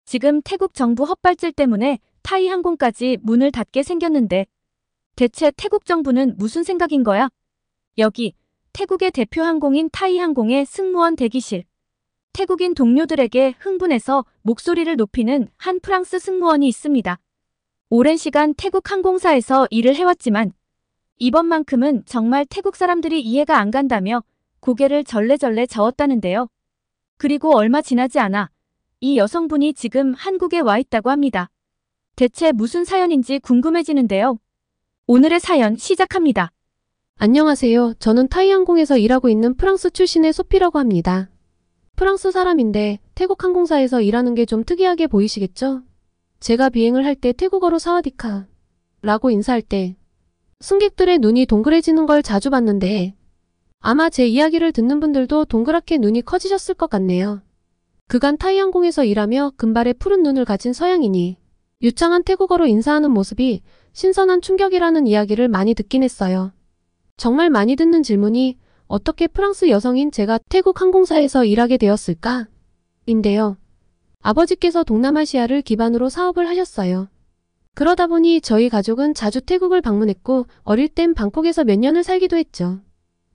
지금 태국 정부 헛발질 때문에 타이 항공까지 문을 닫게 생겼는데 대체 태국 정부는 무슨 생각인 거야? 여기 태국의 대표 항공인 타이 항공의 승무원 대기실. 태국인 동료들에게 흥분해서 목소리를 높이는 한 프랑스 승무원이 있습니다. 오랜 시간 태국 항공사에서 일을 해왔지만 이번만큼은 정말 태국 사람들이 이해가 안 간다며 고개를 절레절레 저었다는데요. 그리고 얼마 지나지 않아 이 여성분이 지금 한국에 와 있다고 합니다. 대체 무슨 사연인지 궁금해지는데요. 오늘의 사연 시작합니다. 안녕하세요. 저는 타이항공에서 일하고 있는 프랑스 출신의 소피라고 합니다. 프랑스 사람인데 태국 항공사에서 일하는 게 좀 특이하게 보이시겠죠? 제가 비행을 할 때 태국어로 사와디카 라고 인사할 때 승객들의 눈이 동그래지는 걸 자주 봤는데 아마 제 이야기를 듣는 분들도 동그랗게 눈이 커지셨을 것 같네요. 그간 타이항공에서 일하며 금발의 푸른 눈을 가진 서양인이 유창한 태국어로 인사하는 모습이 신선한 충격이라는 이야기를 많이 듣긴 했어요. 정말 많이 듣는 질문이 어떻게 프랑스 여성인 제가 태국 항공사에서 일하게 되었을까? 인데요. 아버지께서 동남아시아를 기반으로 사업을 하셨어요. 그러다 보니 저희 가족은 자주 태국을 방문했고 어릴 땐 방콕에서 몇 년을 살기도 했죠.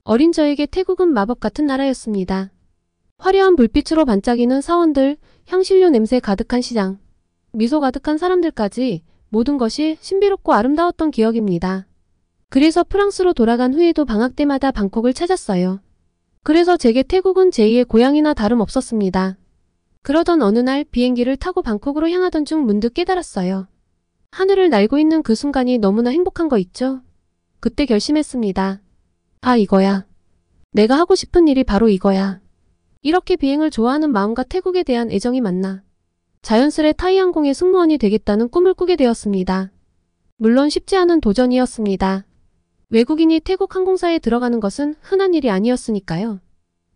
어린 저에게 태국은 마법 같은 나라였습니다. 화려한 불빛으로 반짝이는 사원들, 향신료 냄새 가득한 시장, 미소 가득한 사람들까지 모든 것이 신비롭고 아름다웠던 기억입니다. 그래서 프랑스로 돌아간 후에도 방학 때마다 방콕을 찾았어요. 그래서 제게 태국은 제2의 고향이나 다름없었습니다. 그러던 어느 날 비행기를 타고 방콕으로 향하던 중 문득 깨달았어요. 하늘을 날고 있는 그 순간이 너무나 행복한 거 있죠? 그때 결심했습니다. 아, 이거야. 내가 하고 싶은 일이 바로 이거야. 이렇게 비행을 좋아하는 마음과 태국에 대한 애정이 만나 자연스레 타이항공의 승무원이 되겠다는 꿈을 꾸게 되었습니다. 물론 쉽지 않은 도전이었습니다. 외국인이 태국 항공사에 들어가는 것은 흔한 일이 아니었으니까요.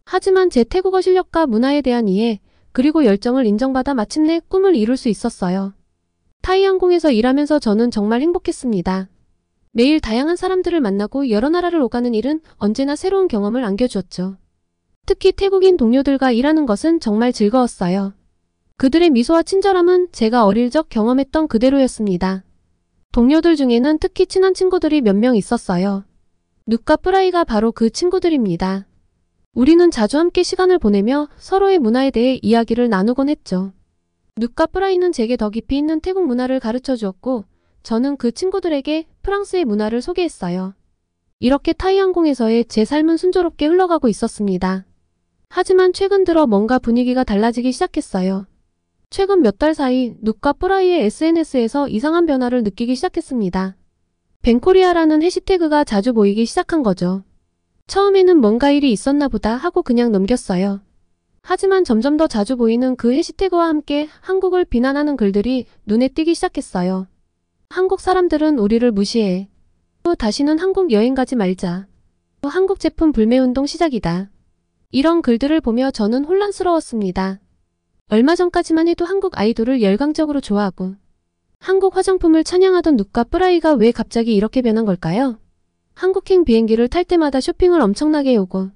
하지만 제 태국어 실력과 문화에 대한 이해, 그리고 열정을 인정받아 마침내 꿈을 이룰 수 있었어요. 타이항공에서 일하면서 저는 정말 행복했습니다. 매일 다양한 사람들을 만나고 여러 나라를 오가는 일은 언제나 새로운 경험을 안겨주었죠. 특히 태국인 동료들과 일하는 것은 정말 즐거웠어요. 그들의 미소와 친절함은 제가 어릴 적 경험했던 그대로였습니다. 동료들 중에는 특히 친한 친구들이 몇 명 있었어요. 눕과 뿌라이가 바로 그 친구들입니다. 우리는 자주 함께 시간을 보내며 서로의 문화에 대해 이야기를 나누곤 했죠. 눕과 뿌라이는 제게 더 깊이 있는 태국 문화를 가르쳐 주었고 저는 그 친구들에게 프랑스의 문화를 소개했어요. 이렇게 타이항공에서의 제 삶은 순조롭게 흘러가고 있었습니다. 하지만 최근 들어 뭔가 분위기가 달라지기 시작했어요. 최근 몇 달 사이 눕과 뿌라이의 SNS에서 이상한 변화를 느끼기 시작했습니다. 벤코리아라는 해시태그가 자주 보이기 시작한 거죠. 처음에는 뭔가 일이 있었나 보다 하고 그냥 넘겼어요. 하지만 점점 더 자주 보이는 그 해시태그와 함께 한국을 비난하는 글들이 눈에 띄기 시작했어요. 한국 사람들은 우리를 무시해. 다시는 한국 여행 가지 말자. 한국 제품 불매운동 시작이다. 이런 글들을 보며 저는 혼란스러웠습니다. 얼마 전까지만 해도 한국 아이돌을 열광적으로 좋아하고 한국 화장품을 찬양하던 눕과 뿌라이가 왜 갑자기 이렇게 변한 걸까요? 한국행 비행기를 탈 때마다 쇼핑을 엄청나게 오고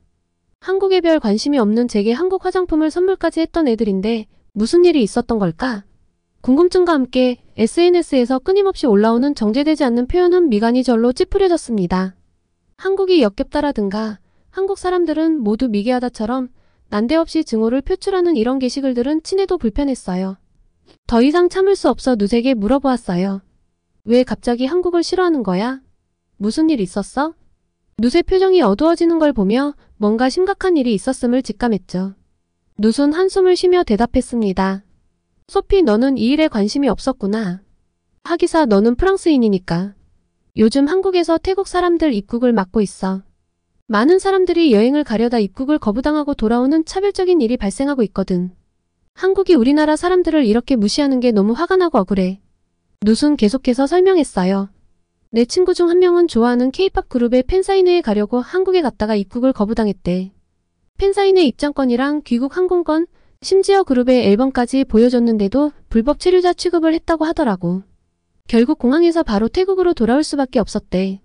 한국에 별 관심이 없는 제게 한국 화장품을 선물까지 했던 애들인데 무슨 일이 있었던 걸까? 궁금증과 함께 SNS에서 끊임없이 올라오는 정제되지 않는 표현은 미간이 절로 찌푸려졌습니다. 한국이 역겹다라든가 한국 사람들은 모두 미개하다처럼 난데없이 증오를 표출하는 이런 게시글들은 친해도 불편했어요. 더 이상 참을 수 없어 누색에 물어보았어요. 왜 갑자기 한국을 싫어하는 거야? 무슨 일 있었어? 누의 표정이 어두워지는 걸 보며 뭔가 심각한 일이 있었음을 직감했죠. 누은 한숨을 쉬며 대답했습니다. 소피, 너는 이 일에 관심이 없었구나. 하기사 너는 프랑스인이니까. 요즘 한국에서 태국 사람들 입국을 막고 있어. 많은 사람들이 여행을 가려다 입국을 거부당하고 돌아오는 차별적인 일이 발생하고 있거든. 한국이 우리나라 사람들을 이렇게 무시하는 게 너무 화가 나고 억울해. 누은 계속해서 설명했어요. 내 친구 중 한 명은 좋아하는 K-팝 그룹의 팬사인회에 가려고 한국에 갔다가 입국을 거부당했대. 팬사인회 입장권이랑 귀국 항공권, 심지어 그룹의 앨범까지 보여줬는데도 불법 체류자 취급을 했다고 하더라고. 결국 공항에서 바로 태국으로 돌아올 수밖에 없었대.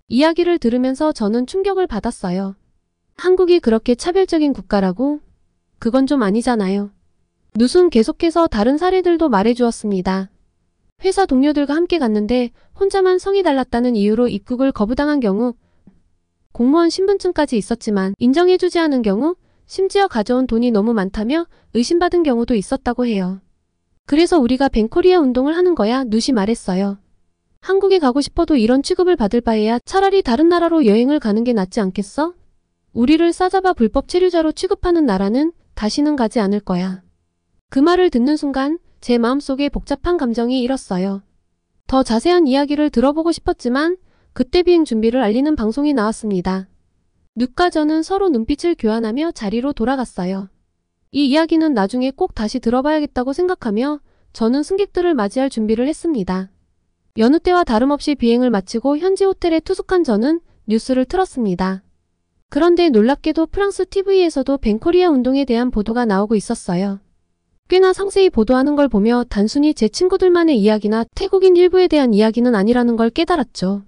이야기를 들으면서 저는 충격을 받았어요. 한국이 그렇게 차별적인 국가라고? 그건 좀 아니잖아요. 누순 계속해서 다른 사례들도 말해주었습니다. 회사 동료들과 함께 갔는데 혼자만 성이 달랐다는 이유로 입국을 거부당한 경우, 공무원 신분증까지 있었지만 인정해주지 않은 경우, 심지어 가져온 돈이 너무 많다며 의심받은 경우도 있었다고 해요. 그래서 우리가 벤코리아 운동을 하는 거야, 누시 말했어요. 한국에 가고 싶어도 이런 취급을 받을 바에야 차라리 다른 나라로 여행을 가는 게 낫지 않겠어? 우리를 싸잡아 불법 체류자로 취급하는 나라는 다시는 가지 않을 거야. 그 말을 듣는 순간 제 마음속에 복잡한 감정이 일었어요. 더 자세한 이야기를 들어보고 싶었지만 그때 비행 준비를 알리는 방송이 나왔습니다. 누과 저는 서로 눈빛을 교환하며 자리로 돌아갔어요. 이 이야기는 나중에 꼭 다시 들어봐야겠다고 생각하며 저는 승객들을 맞이할 준비를 했습니다. 여느 때와 다름없이 비행을 마치고 현지 호텔에 투숙한 저는 뉴스를 틀었습니다. 그런데 놀랍게도 프랑스 TV에서도 벤코리아 운동에 대한 보도가 나오고 있었어요. 꽤나 상세히 보도하는 걸 보며 단순히 제 친구들만의 이야기나 태국인 일부에 대한 이야기는 아니라는 걸 깨달았죠.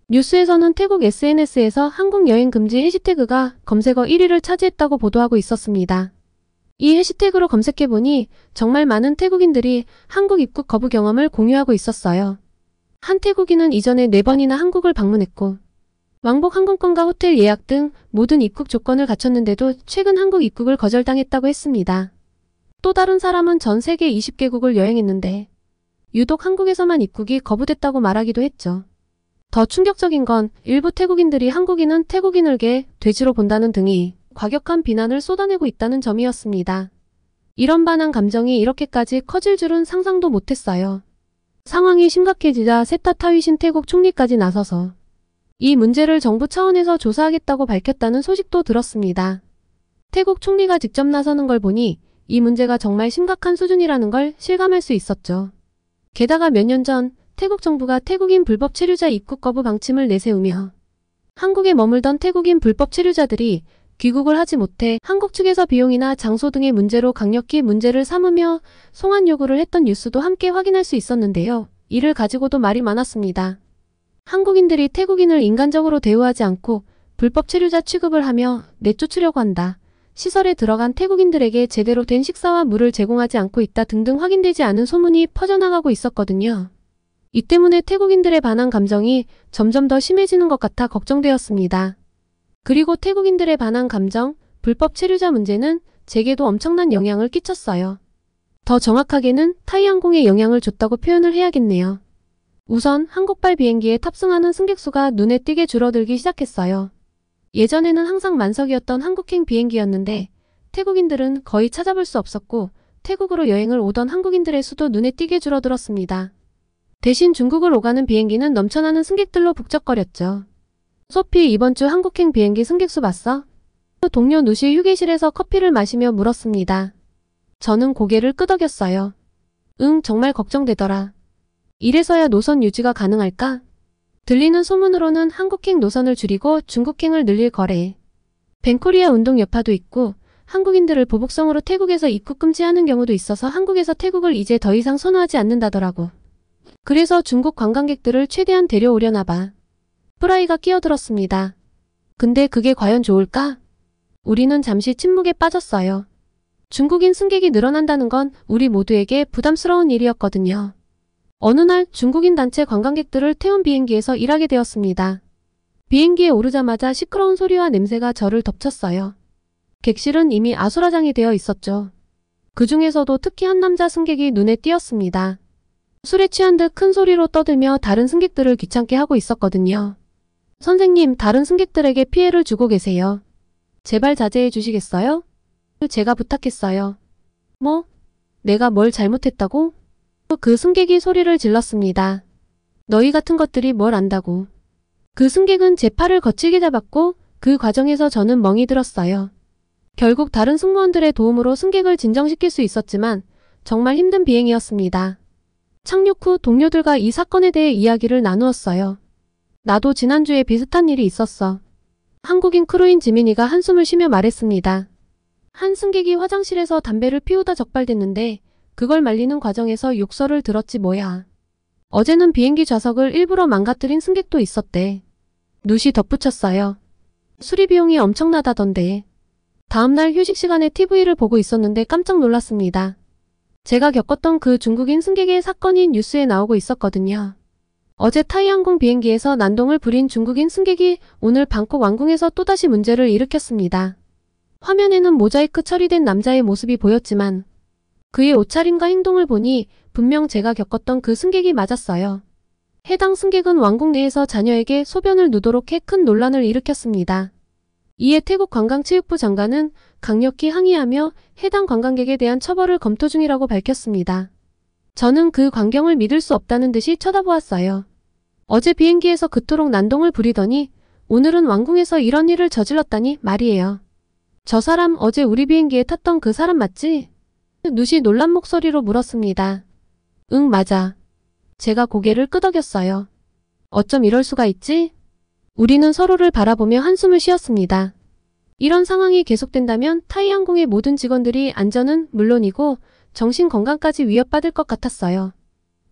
뉴스에서는 태국 SNS에서 한국 여행 금지 해시태그가 검색어 1위를 차지했다고 보도하고 있었습니다. 이 해시태그로 검색해보니 정말 많은 태국인들이 한국 입국 거부 경험을 공유하고 있었어요. 한 태국인은 이전에 4번이나 한국을 방문했고 왕복 항공권과 호텔 예약 등 모든 입국 조건을 갖췄는데도 최근 한국 입국을 거절당했다고 했습니다. 또 다른 사람은 전 세계 20개국을 여행했는데 유독 한국에서만 입국이 거부됐다고 말하기도 했죠. 더 충격적인 건 일부 태국인들이 한국인은 태국인을게 돼지로 본다는 등이 과격한 비난을 쏟아내고 있다는 점이었습니다. 이런 반한 감정이 이렇게까지 커질 줄은 상상도 못했어요. 상황이 심각해지자 세타 타위신 태국 총리까지 나서서 이 문제를 정부 차원에서 조사하겠다고 밝혔다는 소식도 들었습니다. 태국 총리가 직접 나서는 걸 보니 이 문제가 정말 심각한 수준이라는 걸 실감할 수 있었죠. 게다가 몇 년 전 태국 정부가 태국인 불법 체류자 입국 거부 방침을 내세우며 한국에 머물던 태국인 불법 체류자들이 귀국을 하지 못해 한국 측에서 비용이나 장소 등의 문제로 강력히 문제를 삼으며 송환 요구를 했던 뉴스도 함께 확인할 수 있었는데요. 이를 가지고도 말이 많았습니다. 한국인들이 태국인을 인간적으로 대우하지 않고 불법 체류자 취급을 하며 내쫓으려고 한다. 시설에 들어간 태국인들에게 제대로 된 식사와 물을 제공하지 않고 있다 등등 확인되지 않은 소문이 퍼져나가고 있었거든요. 이 때문에 태국인들의 반한 감정이 점점 더 심해지는 것 같아 걱정되었습니다. 그리고 태국인들의 반한 감정, 불법 체류자 문제는 제게도 엄청난 영향을 끼쳤어요. 더 정확하게는 타이항공에 영향을 줬다고 표현을 해야겠네요. 우선 한국발 비행기에 탑승하는 승객 수가 눈에 띄게 줄어들기 시작했어요. 예전에는 항상 만석이었던 한국행 비행기였는데 태국인들은 거의 찾아볼 수 없었고 태국으로 여행을 오던 한국인들의 수도 눈에 띄게 줄어들었습니다. 대신 중국을 오가는 비행기는 넘쳐나는 승객들로 북적거렸죠. 소피, 이번 주 한국행 비행기 승객 수 봤어? 동료 누시 휴게실에서 커피를 마시며 물었습니다. 저는 고개를 끄덕였어요. 응, 정말 걱정되더라. 이래서야 노선 유지가 가능할까? 들리는 소문으로는 한국행 노선을 줄이고 중국행을 늘릴 거래. 벤코리아 운동 여파도 있고 한국인들을 보복성으로 태국에서 입국 금지하는 경우도 있어서 한국에서 태국을 이제 더 이상 선호하지 않는다더라고. 그래서 중국 관광객들을 최대한 데려오려나 봐. 프라이가 끼어들었습니다. 근데 그게 과연 좋을까? 우리는 잠시 침묵에 빠졌어요. 중국인 승객이 늘어난다는 건 우리 모두에게 부담스러운 일이었거든요. 어느 날 중국인 단체 관광객들을 태운 비행기에서 일하게 되었습니다. 비행기에 오르자마자 시끄러운 소리와 냄새가 저를 덮쳤어요. 객실은 이미 아수라장이 되어 있었죠. 그 중에서도 특히 한 남자 승객이 눈에 띄었습니다. 술에 취한 듯 큰 소리로 떠들며 다른 승객들을 귀찮게 하고 있었거든요. 선생님, 다른 승객들에게 피해를 주고 계세요. 제발 자제해 주시겠어요? 제가 부탁했어요. 뭐? 내가 뭘 잘못했다고? 그 승객이 소리를 질렀습니다. 너희 같은 것들이 뭘 안다고. 그 승객은 제 팔을 거칠게 잡았고 그 과정에서 저는 멍이 들었어요. 결국 다른 승무원들의 도움으로 승객을 진정시킬 수 있었지만 정말 힘든 비행이었습니다. 착륙 후 동료들과 이 사건에 대해 이야기를 나누었어요. 나도 지난주에 비슷한 일이 있었어. 한국인 크루인 지민이가 한숨을 쉬며 말했습니다. 한 승객이 화장실에서 담배를 피우다 적발됐는데 그걸 말리는 과정에서 욕설을 들었지 뭐야. 어제는 비행기 좌석을 일부러 망가뜨린 승객도 있었대. 누시 덧붙였어요. 수리 비용이 엄청나다던데. 다음날 휴식 시간에 TV를 보고 있었는데 깜짝 놀랐습니다. 제가 겪었던 그 중국인 승객의 사건이 뉴스에 나오고 있었거든요. 어제 타이항공 비행기에서 난동을 부린 중국인 승객이 오늘 방콕 왕궁에서 또다시 문제를 일으켰습니다. 화면에는 모자이크 처리된 남자의 모습이 보였지만 그의 옷차림과 행동을 보니 분명 제가 겪었던 그 승객이 맞았어요. 해당 승객은 왕궁 내에서 자녀에게 소변을 누도록 해 큰 논란을 일으켰습니다. 이에 태국 관광체육부 장관은 강력히 항의하며 해당 관광객에 대한 처벌을 검토 중이라고 밝혔습니다. 저는 그 광경을 믿을 수 없다는 듯이 쳐다보았어요. 어제 비행기에서 그토록 난동을 부리더니 오늘은 왕궁에서 이런 일을 저질렀다니 말이에요. 저 사람 어제 우리 비행기에 탔던 그 사람 맞지? 누시 놀란 목소리로 물었습니다. 응, 맞아. 제가 고개를 끄덕였어요. 어쩜 이럴 수가 있지? 우리는 서로를 바라보며 한숨을 쉬었습니다. 이런 상황이 계속된다면 타이항공의 모든 직원들이 안전은 물론이고 정신 건강까지 위협받을 것 같았어요.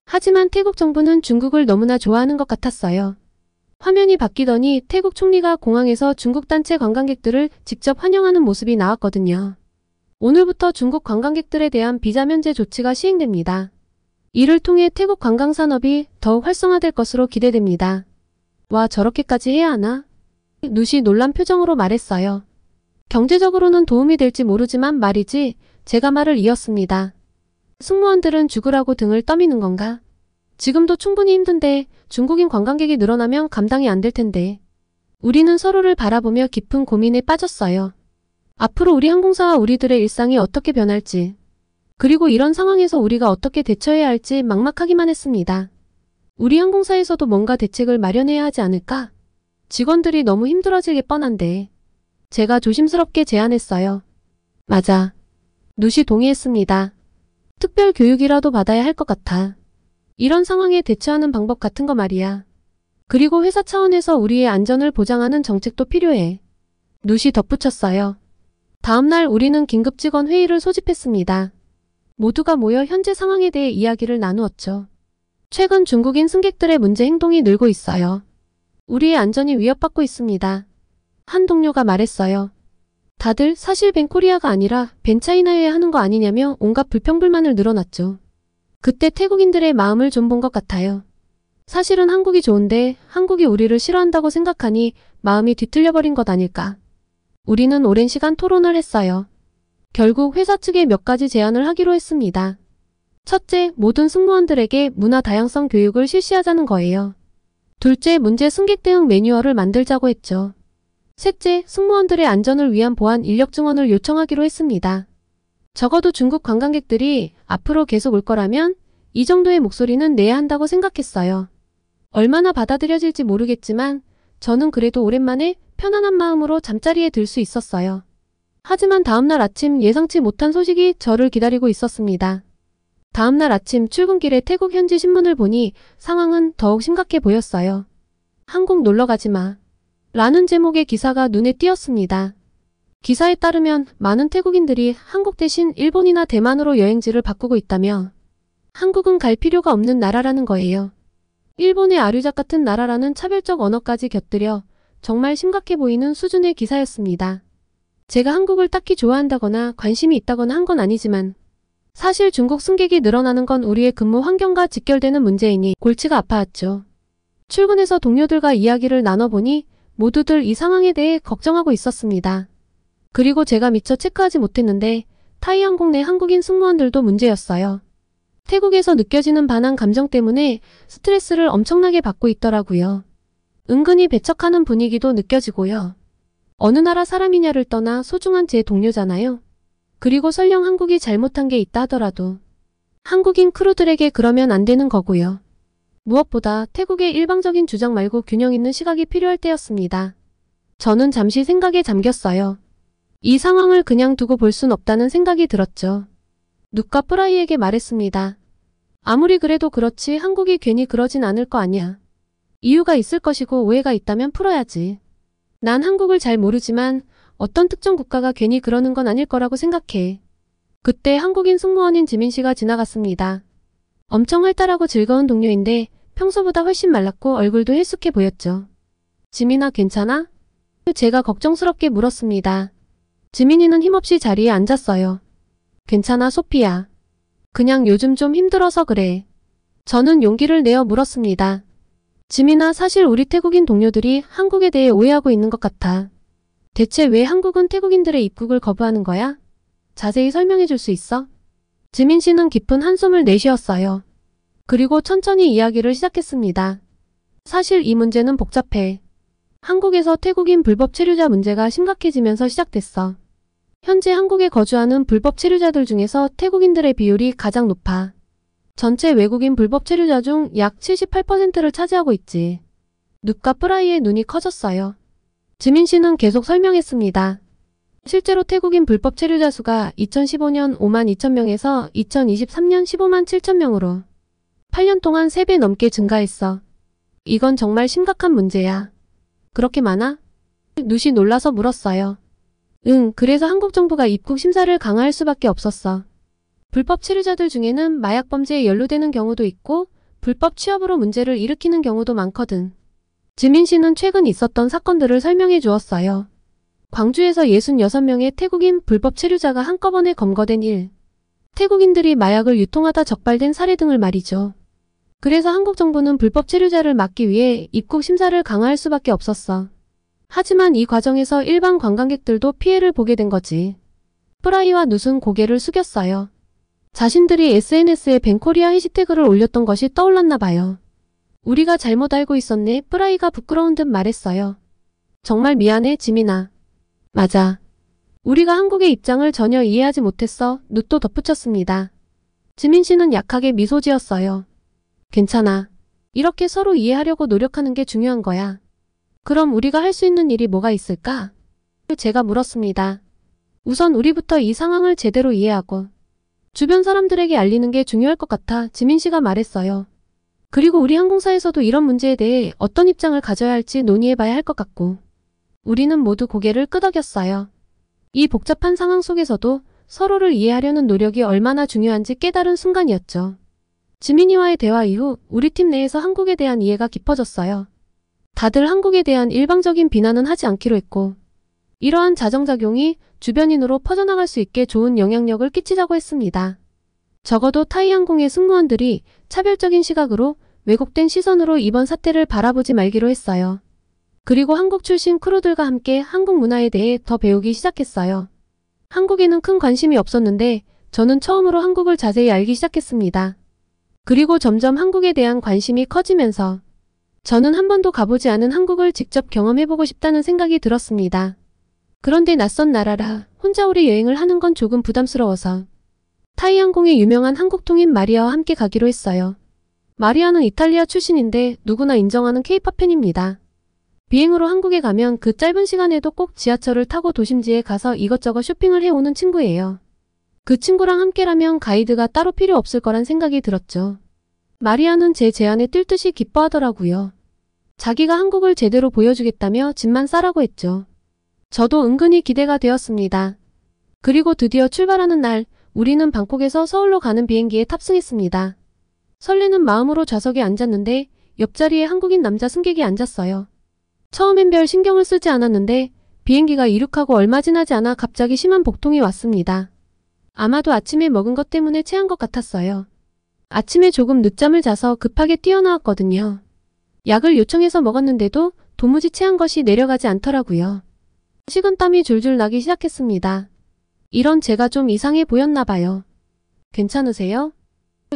하지만 태국 정부는 중국을 너무나 좋아하는 것 같았어요. 화면이 바뀌더니 태국 총리가 공항에서 중국 단체 관광객들을 직접 환영하는 모습이 나왔거든요. 오늘부터 중국 관광객들에 대한 비자 면제 조치가 시행됩니다. 이를 통해 태국 관광산업이 더욱 활성화될 것으로 기대됩니다. 와, 저렇게까지 해야 하나? 누시 놀란 표정으로 말했어요. 경제적으로는 도움이 될지 모르지만 말이지. 제가 말을 이었습니다. 승무원들은 죽으라고 등을 떠미는 건가? 지금도 충분히 힘든데 중국인 관광객이 늘어나면 감당이 안 될 텐데. 우리는 서로를 바라보며 깊은 고민에 빠졌어요. 앞으로 우리 항공사와 우리들의 일상이 어떻게 변할지, 그리고 이런 상황에서 우리가 어떻게 대처해야 할지 막막하기만 했습니다. 우리 항공사에서도 뭔가 대책을 마련해야 하지 않을까? 직원들이 너무 힘들어지게 뻔한데. 제가 조심스럽게 제안했어요. 맞아. 누시 동의했습니다. 특별 교육이라도 받아야 할 것 같아. 이런 상황에 대처하는 방법 같은 거 말이야. 그리고 회사 차원에서 우리의 안전을 보장하는 정책도 필요해. 누시 덧붙였어요. 다음날 우리는 긴급 직원 회의를 소집했습니다. 모두가 모여 현재 상황에 대해 이야기를 나누었죠. 최근 중국인 승객들의 문제 행동이 늘고 있어요. 우리의 안전이 위협받고 있습니다. 한 동료가 말했어요. 다들 사실 벤코리아가 아니라 벤차이나여야 하는 거 아니냐며 온갖 불평불만을 늘어놨죠. 그때 태국인들의 마음을 좀 본 것 같아요. 사실은 한국이 좋은데 한국이 우리를 싫어한다고 생각하니 마음이 뒤틀려버린 것 아닐까. 우리는 오랜 시간 토론을 했어요. 결국 회사 측에 몇 가지 제안을 하기로 했습니다. 첫째, 모든 승무원들에게 문화 다양성 교육을 실시하자는 거예요. 둘째, 문제 승객 대응 매뉴얼을 만들자고 했죠. 셋째, 승무원들의 안전을 위한 보안 인력 증원을 요청하기로 했습니다. 적어도 중국 관광객들이 앞으로 계속 올 거라면 이 정도의 목소리는 내야 한다고 생각했어요. 얼마나 받아들여질지 모르겠지만 저는 그래도 오랜만에 편안한 마음으로 잠자리에 들 수 있었어요. 하지만 다음날 아침 예상치 못한 소식이 저를 기다리고 있었습니다. 다음날 아침 출근길에 태국 현지 신문을 보니 상황은 더욱 심각해 보였어요. 한국 놀러 가지 마. 라는 제목의 기사가 눈에 띄었습니다. 기사에 따르면 많은 태국인들이 한국 대신 일본이나 대만으로 여행지를 바꾸고 있다며 한국은 갈 필요가 없는 나라라는 거예요. 일본의 아류작 같은 나라라는 차별적 언어까지 곁들여 정말 심각해 보이는 수준의 기사였습니다. 제가 한국을 딱히 좋아한다거나 관심이 있다거나 한 건 아니지만 사실 중국 승객이 늘어나는 건 우리의 근무 환경과 직결되는 문제이니 골치가 아파왔죠. 출근해서 동료들과 이야기를 나눠보니 모두들 이 상황에 대해 걱정하고 있었습니다. 그리고 제가 미처 체크하지 못했는데 타이항공 내 한국인 승무원들도 문제였어요. 태국에서 느껴지는 반항 감정 때문에 스트레스를 엄청나게 받고 있더라고요. 은근히 배척하는 분위기도 느껴지고요. 어느 나라 사람이냐를 떠나 소중한 제 동료잖아요. 그리고 설령 한국이 잘못한 게 있다 하더라도 한국인 크루들에게 그러면 안 되는 거고요. 무엇보다 태국의 일방적인 주장 말고 균형 있는 시각이 필요할 때였습니다. 저는 잠시 생각에 잠겼어요. 이 상황을 그냥 두고 볼 순 없다는 생각이 들었죠. 누카 프라이에게 말했습니다. 아무리 그래도 그렇지 한국이 괜히 그러진 않을 거 아니야. 이유가 있을 것이고 오해가 있다면 풀어야지. 난 한국을 잘 모르지만 어떤 특정 국가가 괜히 그러는 건 아닐 거라고 생각해. 그때 한국인 승무원인 지민 씨가 지나갔습니다. 엄청 활달하고 즐거운 동료인데 평소보다 훨씬 말랐고 얼굴도 헬쑥해 보였죠. 지민아, 괜찮아? 제가 걱정스럽게 물었습니다. 지민이는 힘없이 자리에 앉았어요. 괜찮아, 소피야. 그냥 요즘 좀 힘들어서 그래. 저는 용기를 내어 물었습니다. 지민아, 사실 우리 태국인 동료들이 한국에 대해 오해하고 있는 것 같아. 대체 왜 한국은 태국인들의 입국을 거부하는 거야? 자세히 설명해 줄 수 있어? 지민 씨는 깊은 한숨을 내쉬었어요. 그리고 천천히 이야기를 시작했습니다. 사실 이 문제는 복잡해. 한국에서 태국인 불법 체류자 문제가 심각해지면서 시작됐어. 현재 한국에 거주하는 불법 체류자들 중에서 태국인들의 비율이 가장 높아. 전체 외국인 불법 체류자 중 약 78%를 차지하고 있지. 눕과 뿌라이의 눈이 커졌어요. 지민 씨는 계속 설명했습니다. 실제로 태국인 불법 체류자 수가 2015년 5만 2천 명에서 2023년 15만 7천 명으로 8년 동안 3배 넘게 증가했어. 이건 정말 심각한 문제야. 그렇게 많아? 누시 놀라서 물었어요. 응, 그래서 한국 정부가 입국 심사를 강화할 수밖에 없었어. 불법 체류자들 중에는 마약 범죄에 연루되는 경우도 있고 불법 취업으로 문제를 일으키는 경우도 많거든. 지민 씨는 최근 있었던 사건들을 설명해 주었어요. 광주에서 66명의 태국인 불법 체류자가 한꺼번에 검거된 일. 태국인들이 마약을 유통하다 적발된 사례 등을 말이죠. 그래서 한국 정부는 불법 체류자를 막기 위해 입국 심사를 강화할 수밖에 없었어. 하지만 이 과정에서 일반 관광객들도 피해를 보게 된 거지. 프라이와 눕은 고개를 숙였어요. 자신들이 SNS에 벤코리아 해시태그를 올렸던 것이 떠올랐나 봐요. 우리가 잘못 알고 있었네. 프라이가 부끄러운 듯 말했어요. 정말 미안해, 지민아. 맞아. 우리가 한국의 입장을 전혀 이해하지 못했어. 눕도 덧붙였습니다. 지민 씨는 약하게 미소 지었어요. 괜찮아. 이렇게 서로 이해하려고 노력하는 게 중요한 거야. 그럼 우리가 할 수 있는 일이 뭐가 있을까? 제가 물었습니다. 우선 우리부터 이 상황을 제대로 이해하고 주변 사람들에게 알리는 게 중요할 것 같아 지민 씨가 말했어요. 그리고 우리 항공사에서도 이런 문제에 대해 어떤 입장을 가져야 할지 논의해봐야 할 것 같고. 우리는 모두 고개를 끄덕였어요. 이 복잡한 상황 속에서도 서로를 이해하려는 노력이 얼마나 중요한지 깨달은 순간이었죠. 지민이와의 대화 이후 우리 팀 내에서 한국에 대한 이해가 깊어졌어요. 다들 한국에 대한 일방적인 비난은 하지 않기로 했고 이러한 자정작용이 주변인으로 퍼져나갈 수 있게 좋은 영향력을 끼치자고 했습니다. 적어도 타이항공의 승무원들이 차별적인 시각으로 왜곡된 시선으로 이번 사태를 바라보지 말기로 했어요. 그리고 한국 출신 크루들과 함께 한국 문화에 대해 더 배우기 시작했어요. 한국에는 큰 관심이 없었는데 저는 처음으로 한국을 자세히 알기 시작했습니다. 그리고 점점 한국에 대한 관심이 커지면서 저는 한 번도 가보지 않은 한국을 직접 경험해보고 싶다는 생각이 들었습니다. 그런데 낯선 나라라 혼자 오래 여행을 하는 건 조금 부담스러워서 타이항공의 유명한 한국통인 마리아와 함께 가기로 했어요. 마리아는 이탈리아 출신인데 누구나 인정하는 케이팝 팬입니다. 비행으로 한국에 가면 그 짧은 시간에도 꼭 지하철을 타고 도심지에 가서 이것저것 쇼핑을 해오는 친구예요. 그 친구랑 함께라면 가이드가 따로 필요 없을 거란 생각이 들었죠. 마리아는 제 제안에 뛸 듯이 기뻐하더라고요. 자기가 한국을 제대로 보여주겠다며 짐만 싸라고 했죠. 저도 은근히 기대가 되었습니다. 그리고 드디어 출발하는 날 우리는 방콕에서 서울로 가는 비행기에 탑승했습니다. 설레는 마음으로 좌석에 앉았는데 옆자리에 한국인 남자 승객이 앉았어요. 처음엔 별 신경을 쓰지 않았는데 비행기가 이륙하고 얼마 지나지 않아 갑자기 심한 복통이 왔습니다. 아마도 아침에 먹은 것 때문에 체한 것 같았어요. 아침에 조금 늦잠을 자서 급하게 뛰어나왔거든요. 약을 요청해서 먹었는데도 도무지 체한 것이 내려가지 않더라고요. 식은땀이 줄줄 나기 시작했습니다. 이런 제가 좀 이상해 보였나 봐요. 괜찮으세요?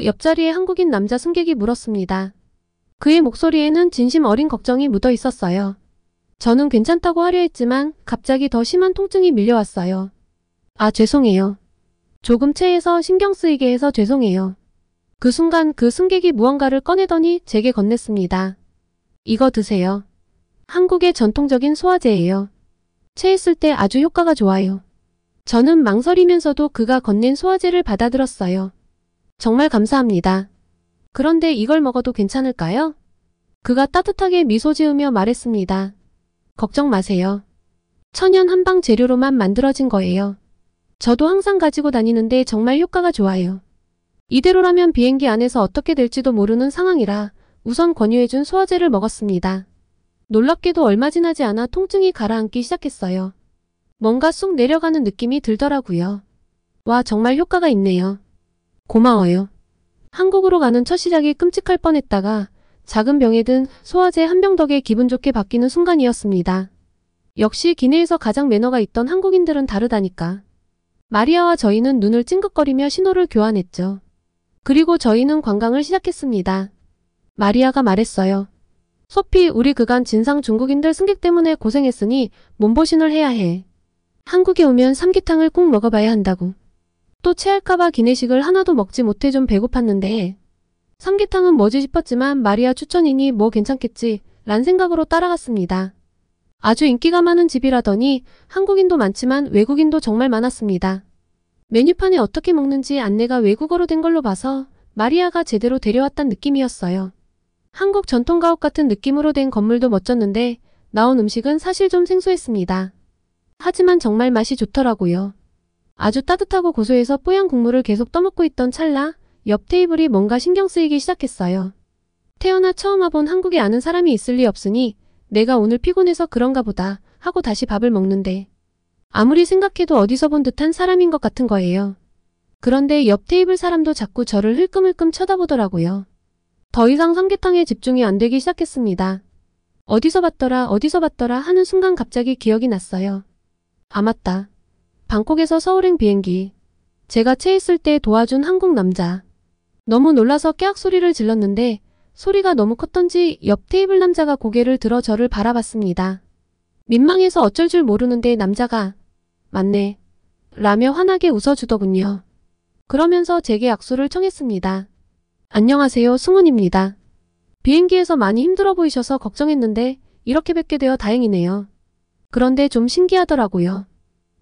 옆자리에 한국인 남자 승객이 물었습니다. 그의 목소리에는 진심 어린 걱정이 묻어 있었어요. 저는 괜찮다고 하려 했지만 갑자기 더 심한 통증이 밀려왔어요. 아, 죄송해요. 조금 체해서 신경 쓰이게 해서 죄송해요. 그 순간 그 승객이 무언가를 꺼내더니 제게 건넸습니다. 이거 드세요. 한국의 전통적인 소화제예요. 체했을 때 아주 효과가 좋아요. 저는 망설이면서도 그가 건넨 소화제를 받아들었어요. 정말 감사합니다. 그런데 이걸 먹어도 괜찮을까요? 그가 따뜻하게 미소 지으며 말했습니다. 걱정 마세요. 천연 한방 재료로만 만들어진 거예요. 저도 항상 가지고 다니는데 정말 효과가 좋아요. 이대로라면 비행기 안에서 어떻게 될지도 모르는 상황이라 우선 권유해준 소화제를 먹었습니다. 놀랍게도 얼마 지나지 않아 통증이 가라앉기 시작했어요. 뭔가 쑥 내려가는 느낌이 들더라고요. 와, 정말 효과가 있네요. 고마워요. 한국으로 가는 첫 시작이 끔찍할 뻔했다가 작은 병에 든 소화제 한 병 덕에 기분 좋게 바뀌는 순간이었습니다. 역시 기내에서 가장 매너가 있던 한국인들은 다르다니까. 마리아와 저희는 눈을 찡긋거리며 신호를 교환했죠. 그리고 저희는 관광을 시작했습니다. 마리아가 말했어요. 소피, 우리 그간 진상 중국인들 승객 때문에 고생했으니 몸보신을 해야 해. 한국에 오면 삼계탕을 꼭 먹어봐야 한다고. 또 체할까봐 기내식을 하나도 먹지 못해 좀 배고팠는데 삼계탕은 뭐지 싶었지만 마리아 추천이니 뭐 괜찮겠지 란 생각으로 따라갔습니다. 아주 인기가 많은 집이라더니 한국인도 많지만 외국인도 정말 많았습니다. 메뉴판에 어떻게 먹는지 안내가 외국어로 된 걸로 봐서 마리아가 제대로 데려왔단 느낌이었어요. 한국 전통가옥 같은 느낌으로 된 건물도 멋졌는데 나온 음식은 사실 좀 생소했습니다. 하지만 정말 맛이 좋더라고요. 아주 따뜻하고 고소해서 뽀얀 국물을 계속 떠먹고 있던 찰나 옆 테이블이 뭔가 신경 쓰이기 시작했어요. 태어나 처음 와본 한국에 아는 사람이 있을 리 없으니 내가 오늘 피곤해서 그런가 보다 하고 다시 밥을 먹는데 아무리 생각해도 어디서 본 듯한 사람인 것 같은 거예요. 그런데 옆 테이블 사람도 자꾸 저를 흘끔흘끔 쳐다보더라고요. 더 이상 삼계탕에 집중이 안 되기 시작했습니다. 어디서 봤더라 하는 순간 갑자기 기억이 났어요. 아 맞다. 방콕에서 서울행 비행기. 제가 체했을 때 도와준 한국 남자. 너무 놀라서 깨악 소리를 질렀는데 소리가 너무 컸던지 옆 테이블 남자가 고개를 들어 저를 바라봤습니다. 민망해서 어쩔 줄 모르는데 남자가 맞네 라며 환하게 웃어주더군요. 그러면서 제게 악수를 청했습니다. 안녕하세요, 승훈입니다. 비행기에서 많이 힘들어 보이셔서 걱정했는데 이렇게 뵙게 되어 다행이네요. 그런데 좀 신기하더라고요.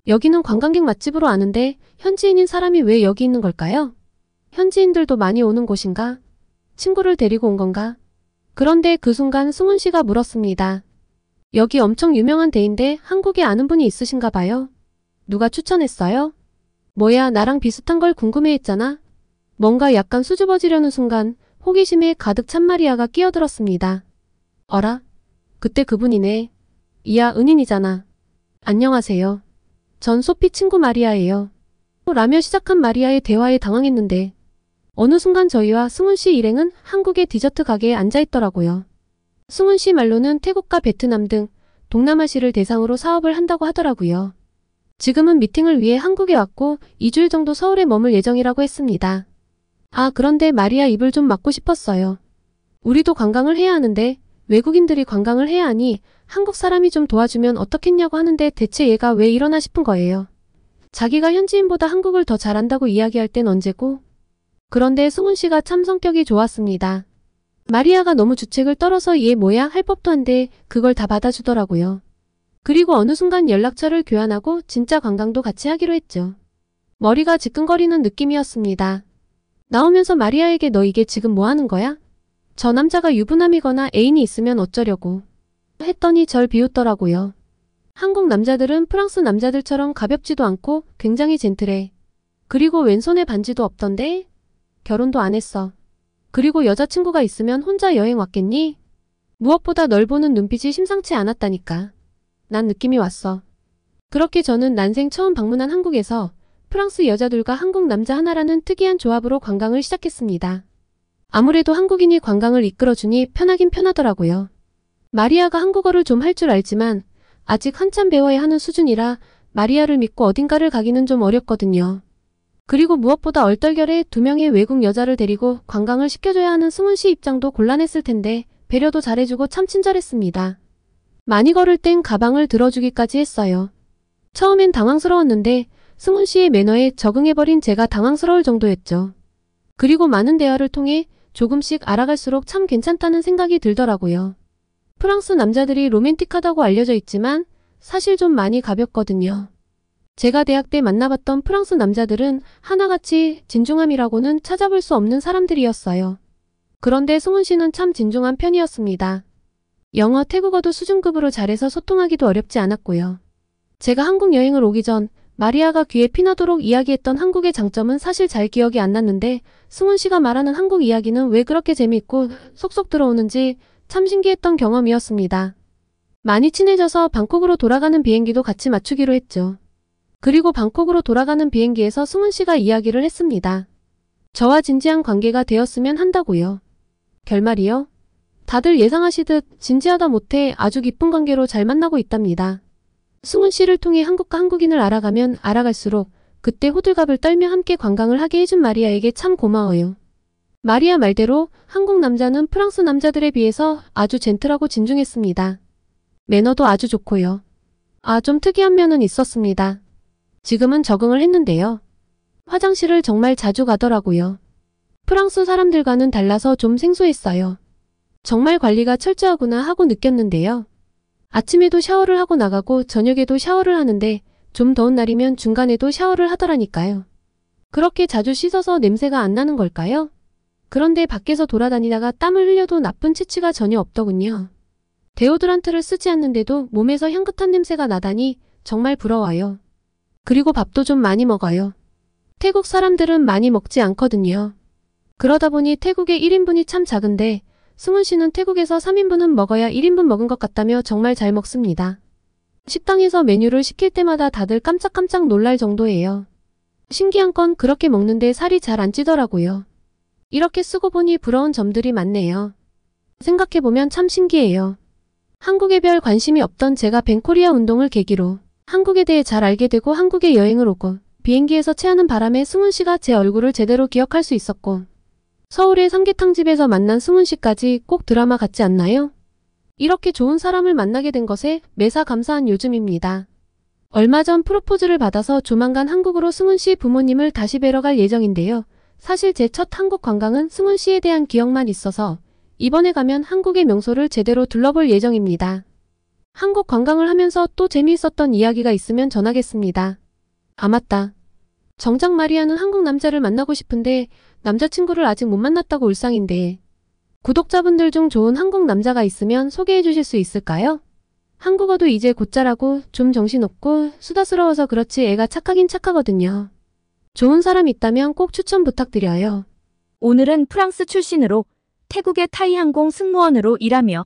여기는 관광객 맛집으로 아는데 현지인인 사람이 왜 여기 있는 걸까요? 현지인들도 많이 오는 곳인가? 친구를 데리고 온 건가? 그런데 그 순간 승훈 씨가 물었습니다. 여기 엄청 유명한 데인데 한국에 아는 분이 있으신가 봐요? 누가 추천했어요? 뭐야, 나랑 비슷한 걸 궁금해했잖아. 뭔가 약간 수줍어지려는 순간 호기심에 가득 찬 마리아가 끼어들었습니다. 어라? 그때 그분이네. 이야, 은인이잖아. 안녕하세요. 전 소피 친구 마리아예요. 라며 시작한 마리아의 대화에 당황했는데 어느 순간 저희와 승훈 씨 일행은 한국의 디저트 가게에 앉아있더라고요. 승훈 씨 말로는 태국과 베트남 등 동남아시를 대상으로 사업을 한다고 하더라고요. 지금은 미팅을 위해 한국에 왔고 2주일 정도 서울에 머물 예정이라고 했습니다. 아, 그런데 마리아 입을 좀 막고 싶었어요. 우리도 관광을 해야 하는데 외국인들이 관광을 해야 하니 한국 사람이 좀 도와주면 어떻겠냐고 하는데 대체 얘가 왜 이러나 싶은 거예요. 자기가 현지인보다 한국을 더 잘한다고 이야기할 땐 언제고? 그런데 승훈 씨가 참 성격이 좋았습니다. 마리아가 너무 주책을 떨어서 얘 뭐야 할 법도 한데 그걸 다 받아주더라고요. 그리고 어느 순간 연락처를 교환하고 진짜 관광도 같이 하기로 했죠. 머리가 지끈거리는 느낌이었습니다. 나오면서 마리아에게 너 이게 지금 뭐 하는 거야? 저 남자가 유부남이거나 애인이 있으면 어쩌려고 했더니 절 비웃더라고요. 한국 남자들은 프랑스 남자들처럼 가볍지도 않고 굉장히 젠틀해. 그리고 왼손에 반지도 없던데? 결혼도 안 했어. 그리고 여자친구가 있으면 혼자 여행 왔겠니? 무엇보다 널 보는 눈빛이 심상치 않았다니까. 난 느낌이 왔어. 그렇게 저는 난생 처음 방문한 한국에서 프랑스 여자들과 한국 남자 하나라는 특이한 조합으로 관광을 시작했습니다. 아무래도 한국인이 관광을 이끌어주니 편하긴 편하더라고요. 마리아가 한국어를 좀 할 줄 알지만 아직 한참 배워야 하는 수준이라 마리아를 믿고 어딘가를 가기는 좀 어렵거든요. 그리고 무엇보다 얼떨결에 2명의 외국 여자를 데리고 관광을 시켜줘야 하는 승훈 씨 입장도 곤란했을 텐데 배려도 잘해주고 참 친절했습니다. 많이 걸을 땐 가방을 들어주기까지 했어요. 처음엔 당황스러웠는데 승훈 씨의 매너에 적응해버린 제가 당황스러울 정도였죠. 그리고 많은 대화를 통해 조금씩 알아갈수록 참 괜찮다는 생각이 들더라고요. 프랑스 남자들이 로맨틱하다고 알려져 있지만 사실 좀 많이 가볍거든요. 제가 대학 때 만나봤던 프랑스 남자들은 하나같이 진중함이라고는 찾아볼 수 없는 사람들이었어요. 그런데 승훈 씨는 참 진중한 편이었습니다. 영어, 태국어도 수준급으로 잘해서 소통하기도 어렵지 않았고요. 제가 한국 여행을 오기 전 마리아가 귀에 피나도록 이야기했던 한국의 장점은 사실 잘 기억이 안 났는데 승훈 씨가 말하는 한국 이야기는 왜 그렇게 재미있고 속속 들어오는지 참 신기했던 경험이었습니다. 많이 친해져서 방콕으로 돌아가는 비행기도 같이 맞추기로 했죠. 그리고 방콕으로 돌아가는 비행기에서 승훈 씨가 이야기를 했습니다. 저와 진지한 관계가 되었으면 한다고요. 결말이요? 다들 예상하시듯 진지하다 못해 아주 깊은 관계로 잘 만나고 있답니다. 승훈 씨를 통해 한국과 한국인을 알아가면 알아갈수록 그때 호들갑을 떨며 함께 관광을 하게 해준 마리아에게 참 고마워요. 마리아 말대로 한국 남자는 프랑스 남자들에 비해서 아주 젠틀하고 진중했습니다. 매너도 아주 좋고요. 좀 특이한 면은 있었습니다. 지금은 적응을 했는데요. 화장실을 정말 자주 가더라고요. 프랑스 사람들과는 달라서 좀 생소했어요. 정말 관리가 철저하구나 하고 느꼈는데요. 아침에도 샤워를 하고 나가고 저녁에도 샤워를 하는데 좀 더운 날이면 중간에도 샤워를 하더라니까요. 그렇게 자주 씻어서 냄새가 안 나는 걸까요? 그런데 밖에서 돌아다니다가 땀을 흘려도 나쁜 체취가 전혀 없더군요. 데오드란트를 쓰지 않는데도 몸에서 향긋한 냄새가 나다니 정말 부러워요. 그리고 밥도 좀 많이 먹어요. 태국 사람들은 많이 먹지 않거든요. 그러다 보니 태국의 1인분이 참 작은데 승훈 씨는 태국에서 3인분은 먹어야 1인분 먹은 것 같다며 정말 잘 먹습니다. 식당에서 메뉴를 시킬 때마다 다들 깜짝깜짝 놀랄 정도예요. 신기한 건 그렇게 먹는데 살이 잘 안 찌더라고요. 이렇게 쓰고 보니 부러운 점들이 많네요. 생각해보면 참 신기해요. 한국에 별 관심이 없던 제가 벤코리아 운동을 계기로 한국에 대해 잘 알게 되고 한국에 여행을 오고 비행기에서 체하는 바람에 승훈 씨가 제 얼굴을 제대로 기억할 수 있었고 서울의 삼계탕집에서 만난 승훈 씨까지 꼭 드라마 같지 않나요? 이렇게 좋은 사람을 만나게 된 것에 매사 감사한 요즘입니다. 얼마 전 프로포즈를 받아서 조만간 한국으로 승훈 씨 부모님을 다시 뵈러 갈 예정인데요. 사실 제 첫 한국 관광은 승훈 씨에 대한 기억만 있어서 이번에 가면 한국의 명소를 제대로 둘러볼 예정입니다. 한국 관광을 하면서 또 재미있었던 이야기가 있으면 전하겠습니다. 맞다. 정작 마리아는 한국 남자를 만나고 싶은데 남자친구를 아직 못 만났다고 울상인데 구독자분들 중 좋은 한국 남자가 있으면 소개해 주실 수 있을까요? 한국어도 이제 곧잘하고 좀 정신없고 수다스러워서 그렇지 애가 착하긴 착하거든요. 좋은 사람 있다면 꼭 추천 부탁드려요. 오늘은 프랑스 출신으로 태국의 타이항공 승무원으로 일하며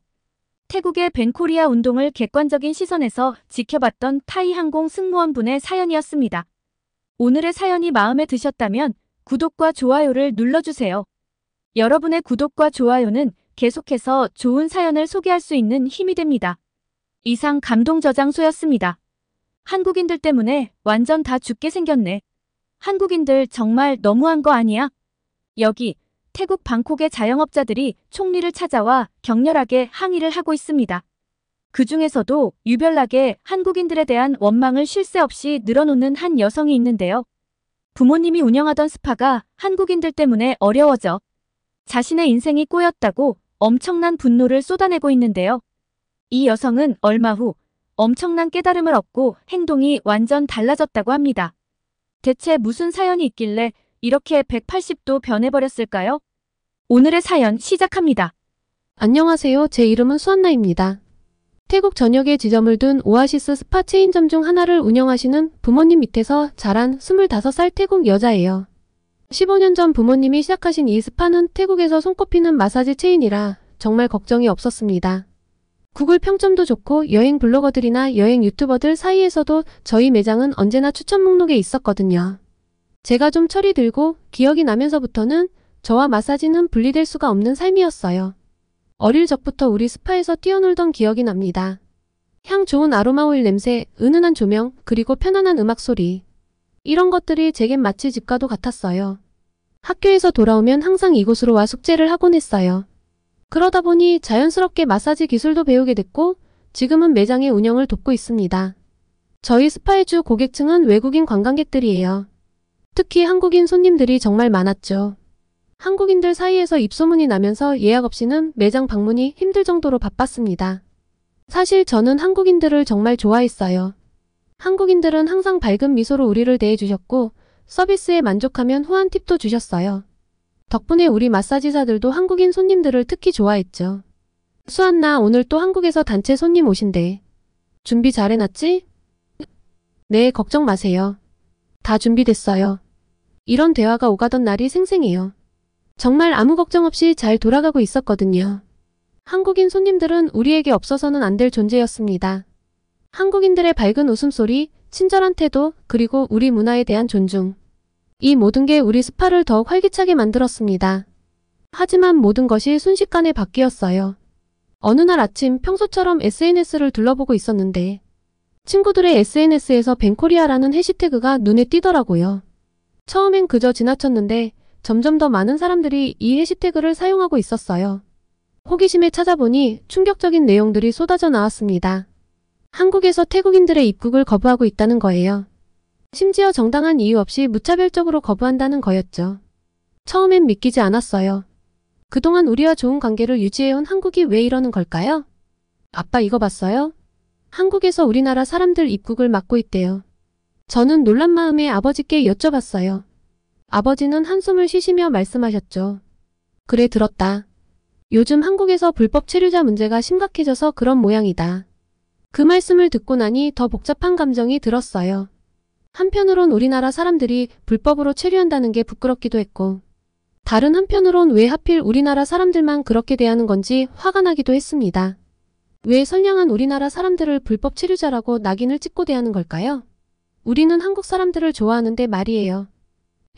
태국의 벤코리아 운동을 객관적인 시선에서 지켜봤던 타이항공 승무원분의 사연이었습니다. 오늘의 사연이 마음에 드셨다면 구독과 좋아요를 눌러주세요. 여러분의 구독과 좋아요는 계속해서 좋은 사연을 소개할 수 있는 힘이 됩니다. 이상 감동저장소였습니다. 한국인들 때문에 완전 다 죽게 생겼네. 한국인들 정말 너무한 거 아니야? 여기 태국 방콕의 자영업자들이 총리를 찾아와 격렬하게 항의를 하고 있습니다. 그 중에서도 유별나게 한국인들에 대한 원망을 쉴 새 없이 늘어놓는 한 여성이 있는데요. 부모님이 운영하던 스파가 한국인들 때문에 어려워져 자신의 인생이 꼬였다고 엄청난 분노를 쏟아내고 있는데요. 이 여성은 얼마 후 엄청난 깨달음을 얻고 행동이 완전 달라졌다고 합니다. 대체 무슨 사연이 있길래 이렇게 180도 변해버렸을까요? 오늘의 사연 시작합니다. 안녕하세요. 제 이름은 수한나입니다. 태국 전역에 지점을 둔 오아시스 스파 체인점 중 하나를 운영하시는 부모님 밑에서 자란 25살 태국 여자예요. 15년 전 부모님이 시작하신 이 스파는 태국에서 손꼽히는 마사지 체인이라 정말 걱정이 없었습니다. 구글 평점도 좋고 여행 블로거들이나 여행 유튜버들 사이에서도 저희 매장은 언제나 추천 목록에 있었거든요. 제가 좀 철이 들고 기억이 나면서부터는 저와 마사지는 분리될 수가 없는 삶이었어요. 어릴 적부터 우리 스파에서 뛰어놀던 기억이 납니다. 향 좋은 아로마 오일 냄새, 은은한 조명, 그리고 편안한 음악 소리. 이런 것들이 제겐 마치 집과도 같았어요. 학교에서 돌아오면 항상 이곳으로 와 숙제를 하곤 했어요. 그러다 보니 자연스럽게 마사지 기술도 배우게 됐고 지금은 매장의 운영을 돕고 있습니다. 저희 스파의 주 고객층은 외국인 관광객들이에요. 특히 한국인 손님들이 정말 많았죠. 한국인들 사이에서 입소문이 나면서 예약 없이는 매장 방문이 힘들 정도로 바빴습니다. 사실 저는 한국인들을 정말 좋아했어요. 한국인들은 항상 밝은 미소로 우리를 대해주셨고 서비스에 만족하면 후한 팁도 주셨어요. 덕분에 우리 마사지사들도 한국인 손님들을 특히 좋아했죠. 수한나, 오늘 또 한국에서 단체 손님 오신대. 준비 잘 해놨지? 네, 걱정 마세요. 다 준비됐어요. 이런 대화가 오가던 날이 생생해요. 정말 아무 걱정 없이 잘 돌아가고 있었거든요. 한국인 손님들은 우리에게 없어서는 안 될 존재였습니다. 한국인들의 밝은 웃음소리, 친절한 태도, 그리고 우리 문화에 대한 존중. 이 모든 게 우리 스파를 더욱 활기차게 만들었습니다. 하지만 모든 것이 순식간에 바뀌었어요. 어느 날 아침 평소처럼 SNS를 둘러보고 있었는데 친구들의 SNS에서 벤코리아라는 해시태그가 눈에 띄더라고요. 처음엔 그저 지나쳤는데 점점 더 많은 사람들이 이 해시태그를 사용하고 있었어요. 호기심에 찾아보니 충격적인 내용들이 쏟아져 나왔습니다. 한국에서 태국인들의 입국을 거부하고 있다는 거예요. 심지어 정당한 이유 없이 무차별적으로 거부한다는 거였죠. 처음엔 믿기지 않았어요. 그동안 우리와 좋은 관계를 유지해온 한국이 왜 이러는 걸까요? 아빠 이거 봤어요? 한국에서 우리나라 사람들 입국을 막고 있대요. 저는 놀란 마음에 아버지께 여쭤봤어요. 아버지는 한숨을 쉬시며 말씀하셨죠. 그래 들었다. 요즘 한국에서 불법 체류자 문제가 심각해져서 그런 모양이다. 그 말씀을 듣고 나니 더 복잡한 감정이 들었어요. 한편으론 우리나라 사람들이 불법으로 체류한다는 게 부끄럽기도 했고 다른 한편으론 왜 하필 우리나라 사람들만 그렇게 대하는 건지 화가 나기도 했습니다. 왜 선량한 우리나라 사람들을 불법 체류자라고 낙인을 찍고 대하는 걸까요? 우리는 한국 사람들을 좋아하는데 말이에요.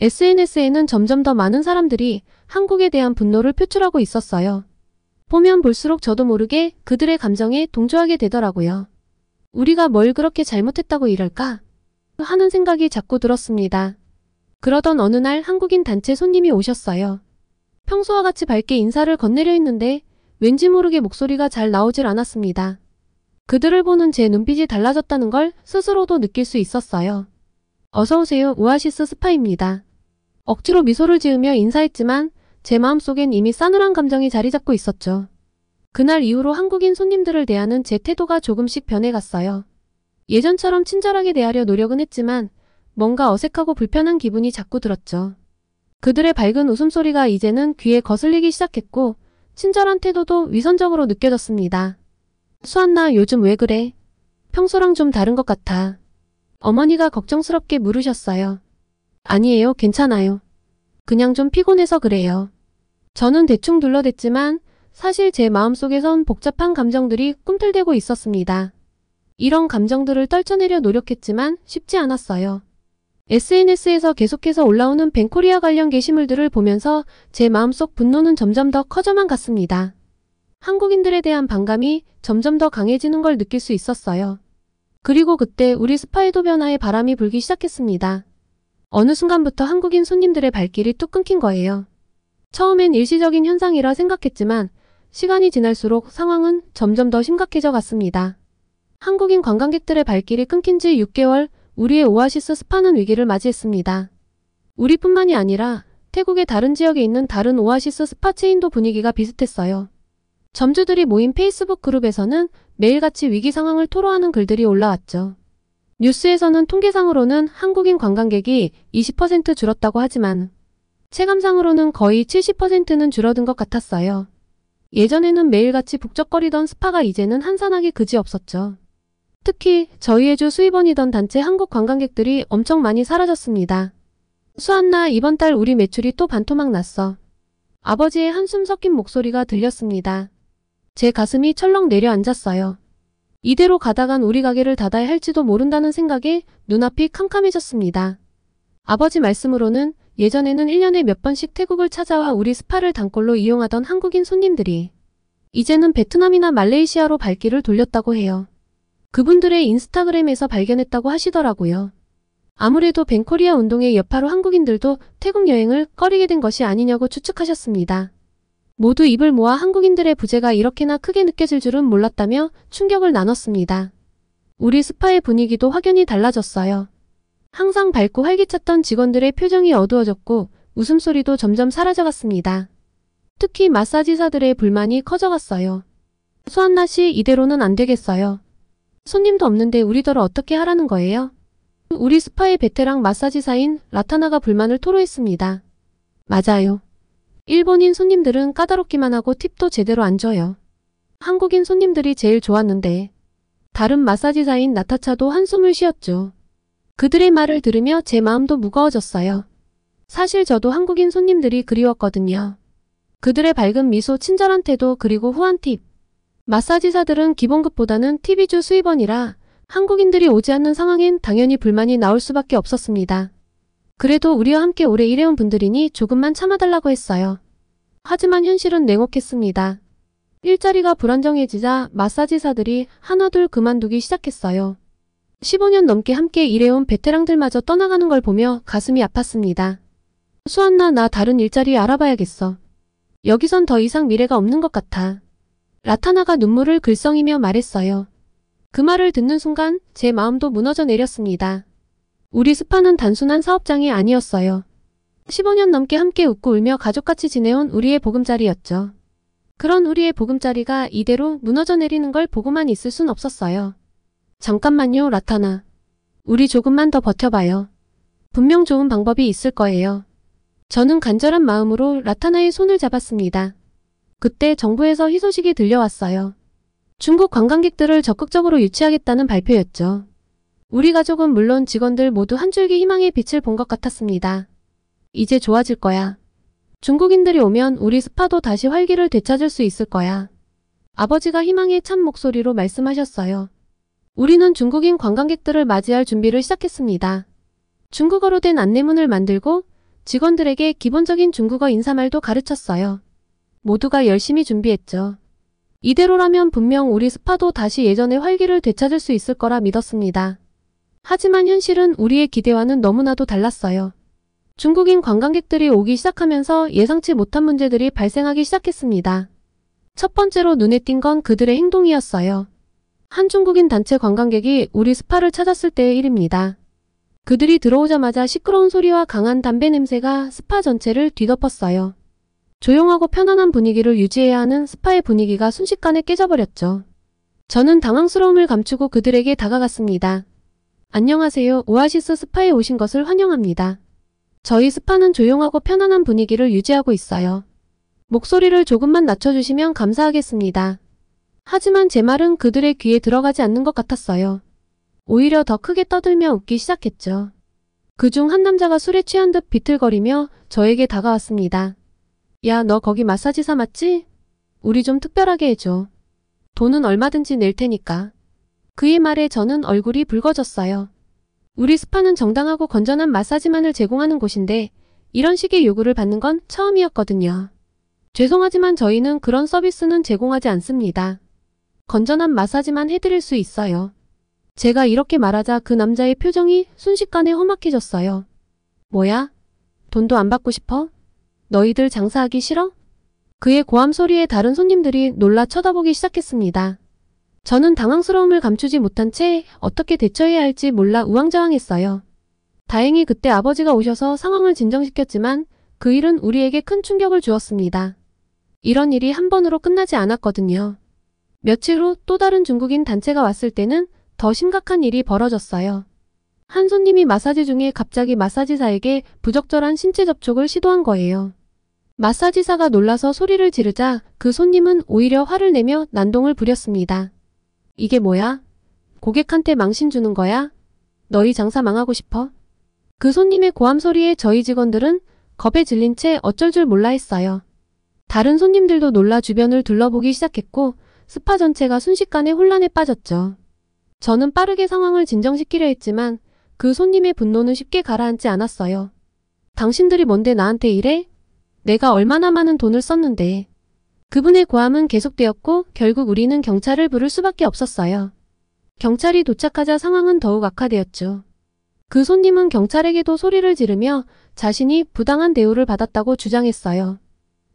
SNS에는 점점 더 많은 사람들이 한국에 대한 분노를 표출하고 있었어요. 보면 볼수록 저도 모르게 그들의 감정에 동조하게 되더라고요. 우리가 뭘 그렇게 잘못했다고 이럴까? 하는 생각이 자꾸 들었습니다. 그러던 어느 날 한국인 단체 손님이 오셨어요. 평소와 같이 밝게 인사를 건네려 했는데 왠지 모르게 목소리가 잘 나오질 않았습니다. 그들을 보는 제 눈빛이 달라졌다는 걸 스스로도 느낄 수 있었어요. 어서오세요. 오아시스 스파입니다. 억지로 미소를 지으며 인사했지만 제 마음속엔 이미 싸늘한 감정이 자리 잡고 있었죠. 그날 이후로 한국인 손님들을 대하는 제 태도가 조금씩 변해갔어요. 예전처럼 친절하게 대하려 노력은 했지만 뭔가 어색하고 불편한 기분이 자꾸 들었죠. 그들의 밝은 웃음소리가 이제는 귀에 거슬리기 시작했고 친절한 태도도 위선적으로 느껴졌습니다. 수안나 요즘 왜 그래? 평소랑 좀 다른 것 같아. 어머니가 걱정스럽게 물으셨어요. 아니에요, 괜찮아요. 그냥 좀 피곤해서 그래요. 저는 대충 둘러댔지만 사실 제 마음속에선 복잡한 감정들이 꿈틀대고 있었습니다. 이런 감정들을 떨쳐내려 노력했지만 쉽지 않았어요. SNS에서 계속해서 올라오는 벤코리아 관련 게시물들을 보면서 제 마음속 분노는 점점 더 커져만 갔습니다. 한국인들에 대한 반감이 점점 더 강해지는 걸 느낄 수 있었어요. 그리고 그때 우리 스파에도 변화의 바람이 불기 시작했습니다. 어느 순간부터 한국인 손님들의 발길이 뚝 끊긴 거예요. 처음엔 일시적인 현상이라 생각했지만 시간이 지날수록 상황은 점점 더 심각해져 갔습니다. 한국인 관광객들의 발길이 끊긴 지 6개월, 우리의 오아시스 스파는 위기를 맞이했습니다. 우리뿐만이 아니라 태국의 다른 지역에 있는 다른 오아시스 스파 체인도 분위기가 비슷했어요. 점주들이 모인 페이스북 그룹에서는 매일같이 위기 상황을 토로하는 글들이 올라왔죠. 뉴스에서는 통계상으로는 한국인 관광객이 20% 줄었다고 하지만 체감상으로는 거의 70%는 줄어든 것 같았어요. 예전에는 매일같이 북적거리던 스파가 이제는 한산하기 그지없었죠. 특히 저희의 주 수입원이던 단체 한국 관광객들이 엄청 많이 사라졌습니다. 수안나 이번 달 우리 매출이 또 반토막 났어. 아버지의 한숨 섞인 목소리가 들렸습니다. 제 가슴이 철렁 내려앉았어요. 이대로 가다간 우리 가게를 닫아야 할지도 모른다는 생각에 눈앞이 캄캄해졌습니다. 아버지 말씀으로는 예전에는 1년에 몇 번씩 태국을 찾아와 우리 스파를 단골로 이용하던 한국인 손님들이 이제는 베트남이나 말레이시아로 발길을 돌렸다고 해요. 그분들의 인스타그램에서 발견했다고 하시더라고요. 아무래도 벤코리아 운동의 여파로 한국인들도 태국 여행을 꺼리게 된 것이 아니냐고 추측하셨습니다. 모두 입을 모아 한국인들의 부재가 이렇게나 크게 느껴질 줄은 몰랐다며 충격을 나눴습니다. 우리 스파의 분위기도 확연히 달라졌어요. 항상 밝고 활기찼던 직원들의 표정이 어두워졌고 웃음소리도 점점 사라져갔습니다. 특히 마사지사들의 불만이 커져갔어요. 수안나 씨, 이대로는 안 되겠어요. 손님도 없는데 우리더러 어떻게 하라는 거예요? 우리 스파의 베테랑 마사지사인 라타나가 불만을 토로했습니다. 맞아요. 일본인 손님들은 까다롭기만 하고 팁도 제대로 안 줘요. 한국인 손님들이 제일 좋았는데. 다른 마사지사인 나타차도 한숨을 쉬었죠. 그들의 말을 들으며 제 마음도 무거워졌어요. 사실 저도 한국인 손님들이 그리웠거든요. 그들의 밝은 미소, 친절한 태도, 그리고 후한 팁. 마사지사들은 기본급보다는 팁 위주 수입원이라 한국인들이 오지 않는 상황엔 당연히 불만이 나올 수밖에 없었습니다. 그래도 우리와 함께 오래 일해온 분들이니 조금만 참아달라고 했어요. 하지만 현실은 냉혹했습니다. 일자리가 불안정해지자 마사지사들이 하나둘 그만두기 시작했어요. 15년 넘게 함께 일해온 베테랑들마저 떠나가는 걸 보며 가슴이 아팠습니다. 수한나, 나 다른 일자리 알아봐야겠어. 여기선 더 이상 미래가 없는 것 같아. 라타나가 눈물을 글썽이며 말했어요. 그 말을 듣는 순간 제 마음도 무너져 내렸습니다. 우리 스파는 단순한 사업장이 아니었어요. 15년 넘게 함께 웃고 울며 가족같이 지내온 우리의 보금자리였죠. 그런 우리의 보금자리가 이대로 무너져 내리는 걸 보고만 있을 순 없었어요. 잠깐만요, 라타나. 우리 조금만 더 버텨봐요. 분명 좋은 방법이 있을 거예요. 저는 간절한 마음으로 라타나의 손을 잡았습니다. 그때 정부에서 희소식이 들려왔어요. 중국 관광객들을 적극적으로 유치하겠다는 발표였죠. 우리 가족은 물론 직원들 모두 한 줄기 희망의 빛을 본 것 같았습니다. 이제 좋아질 거야. 중국인들이 오면 우리 스파도 다시 활기를 되찾을 수 있을 거야. 아버지가 희망의 찬 목소리로 말씀하셨어요. 우리는 중국인 관광객들을 맞이할 준비를 시작했습니다. 중국어로 된 안내문을 만들고 직원들에게 기본적인 중국어 인사말도 가르쳤어요. 모두가 열심히 준비했죠. 이대로라면 분명 우리 스파도 다시 예전의 활기를 되찾을 수 있을 거라 믿었습니다. 하지만 현실은 우리의 기대와는 너무나도 달랐어요. 중국인 관광객들이 오기 시작하면서 예상치 못한 문제들이 발생하기 시작했습니다. 첫 번째로 눈에 띈 건 그들의 행동이었어요. 한 중국인 단체 관광객이 우리 스파를 찾았을 때의 일입니다. 그들이 들어오자마자 시끄러운 소리와 강한 담배 냄새가 스파 전체를 뒤덮었어요. 조용하고 편안한 분위기를 유지해야 하는 스파의 분위기가 순식간에 깨져버렸죠. 저는 당황스러움을 감추고 그들에게 다가갔습니다. 안녕하세요. 오아시스 스파에 오신 것을 환영합니다. 저희 스파는 조용하고 편안한 분위기를 유지하고 있어요. 목소리를 조금만 낮춰주시면 감사하겠습니다. 하지만 제 말은 그들의 귀에 들어가지 않는 것 같았어요. 오히려 더 크게 떠들며 웃기 시작했죠. 그중 한 남자가 술에 취한 듯 비틀거리며 저에게 다가왔습니다. 야, 너 거기 마사지사 맞지? 우리 좀 특별하게 해줘. 돈은 얼마든지 낼 테니까. 그의 말에 저는 얼굴이 붉어졌어요. 우리 스파는 정당하고 건전한 마사지만을 제공하는 곳인데 이런 식의 요구를 받는 건 처음이었거든요. 죄송하지만 저희는 그런 서비스는 제공하지 않습니다. 건전한 마사지만 해드릴 수 있어요. 제가 이렇게 말하자 그 남자의 표정이 순식간에 험악해졌어요. 뭐야? 돈도 안 받고 싶어? 너희들 장사하기 싫어? 그의 고함 소리에 다른 손님들이 놀라 쳐다보기 시작했습니다. 저는 당황스러움을 감추지 못한 채 어떻게 대처해야 할지 몰라 우왕좌왕했어요. 다행히 그때 아버지가 오셔서 상황을 진정시켰지만 그 일은 우리에게 큰 충격을 주었습니다. 이런 일이 한 번으로 끝나지 않았거든요. 며칠 후 또 다른 중국인 단체가 왔을 때는 더 심각한 일이 벌어졌어요. 한 손님이 마사지 중에 갑자기 마사지사에게 부적절한 신체 접촉을 시도한 거예요. 마사지사가 놀라서 소리를 지르자 그 손님은 오히려 화를 내며 난동을 부렸습니다. 이게 뭐야? 고객한테 망신 주는 거야? 너희 장사 망하고 싶어? 그 손님의 고함 소리에 저희 직원들은 겁에 질린 채 어쩔 줄 몰라 했어요. 다른 손님들도 놀라 주변을 둘러보기 시작했고 스파 전체가 순식간에 혼란에 빠졌죠. 저는 빠르게 상황을 진정시키려 했지만 그 손님의 분노는 쉽게 가라앉지 않았어요. 당신들이 뭔데 나한테 이래? 내가 얼마나 많은 돈을 썼는데. 그분의 고함은 계속되었고 결국 우리는 경찰을 부를 수밖에 없었어요. 경찰이 도착하자 상황은 더욱 악화되었죠. 그 손님은 경찰에게도 소리를 지르며 자신이 부당한 대우를 받았다고 주장했어요.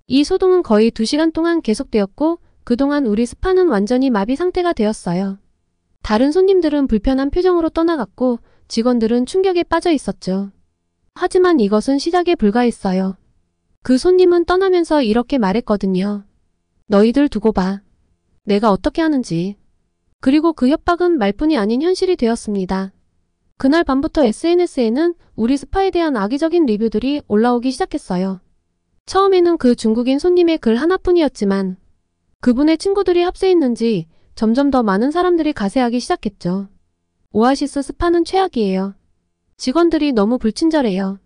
이 소동은 거의 2시간 동안 계속되었고 그동안 우리 스파는 완전히 마비 상태가 되었어요. 다른 손님들은 불편한 표정으로 떠나갔고 직원들은 충격에 빠져 있었죠. 하지만 이것은 시작에 불과했어요. 그 손님은 떠나면서 이렇게 말했거든요. 너희들 두고 봐. 내가 어떻게 하는지. 그리고 그 협박은 말뿐이 아닌 현실이 되었습니다. 그날 밤부터 SNS에는 우리 스파에 대한 악의적인 리뷰들이 올라오기 시작했어요. 처음에는 그 중국인 손님의 글 하나뿐이었지만 그분의 친구들이 합세했는지 점점 더 많은 사람들이 가세하기 시작했죠. 오아시스 스파는 최악이에요. 직원들이 너무 불친절해요.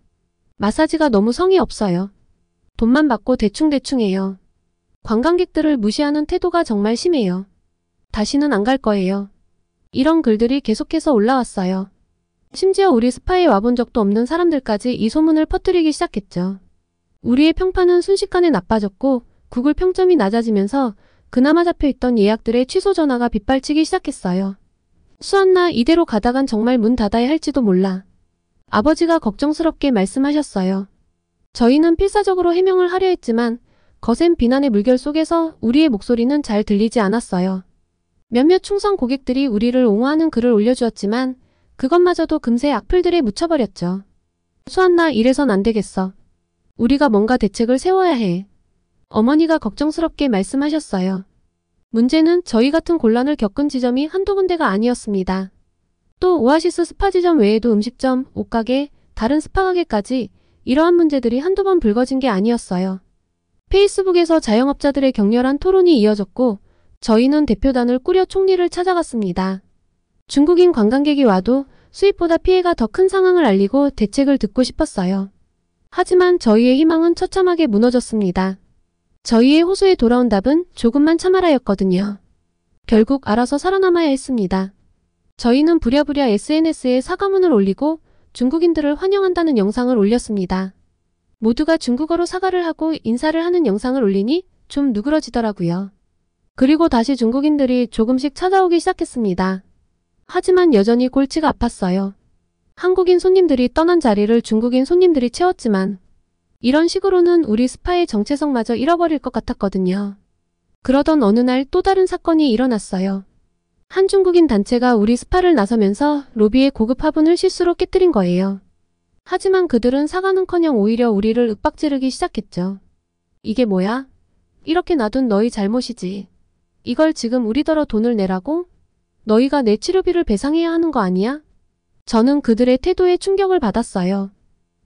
마사지가 너무 성의 없어요. 돈만 받고 대충대충 해요. 관광객들을 무시하는 태도가 정말 심해요. 다시는 안 갈 거예요. 이런 글들이 계속해서 올라왔어요. 심지어 우리 스파에 와본 적도 없는 사람들까지 이 소문을 퍼뜨리기 시작했죠. 우리의 평판은 순식간에 나빠졌고 구글 평점이 낮아지면서 그나마 잡혀있던 예약들의 취소 전화가 빗발치기 시작했어요. 수안나, 이대로 가다간 정말 문 닫아야 할지도 몰라. 아버지가 걱정스럽게 말씀하셨어요. 저희는 필사적으로 해명을 하려 했지만 거센 비난의 물결 속에서 우리의 목소리는 잘 들리지 않았어요. 몇몇 충성 고객들이 우리를 옹호하는 글을 올려주었지만 그것마저도 금세 악플들에 묻혀버렸죠. 수안나, 이래선 안 되겠어. 우리가 뭔가 대책을 세워야 해. 어머니가 걱정스럽게 말씀하셨어요. 문제는 저희 같은 곤란을 겪은 지점이 한두 군데가 아니었습니다. 또 오아시스 스파 지점 외에도 음식점, 옷가게, 다른 스파 가게까지 이러한 문제들이 한두 번 불거진 게 아니었어요. 페이스북에서 자영업자들의 격렬한 토론이 이어졌고 저희는 대표단을 꾸려 총리를 찾아갔습니다. 중국인 관광객이 와도 수입보다 피해가 더 큰 상황을 알리고 대책을 듣고 싶었어요. 하지만 저희의 희망은 처참하게 무너졌습니다. 저희의 호소에 돌아온 답은 조금만 참아라였거든요. 결국 알아서 살아남아야 했습니다. 저희는 부랴부랴 SNS에 사과문을 올리고 중국인들을 환영한다는 영상을 올렸습니다. 모두가 중국어로 사과를 하고 인사를 하는 영상을 올리니 좀 누그러지더라고요. 그리고 다시 중국인들이 조금씩 찾아오기 시작했습니다. 하지만 여전히 골치가 아팠어요. 한국인 손님들이 떠난 자리를 중국인 손님들이 채웠지만 이런 식으로는 우리 스파의 정체성마저 잃어버릴 것 같았거든요. 그러던 어느 날 또 다른 사건이 일어났어요. 한 중국인 단체가 우리 스파를 나서면서 로비의 고급 화분을 실수로 깨뜨린 거예요. 하지만 그들은 사과는커녕 오히려 우리를 윽박지르기 시작했죠. 이게 뭐야? 이렇게 놔둔 너희 잘못이지. 이걸 지금 우리더러 돈을 내라고? 너희가 내 치료비를 배상해야 하는 거 아니야? 저는 그들의 태도에 충격을 받았어요.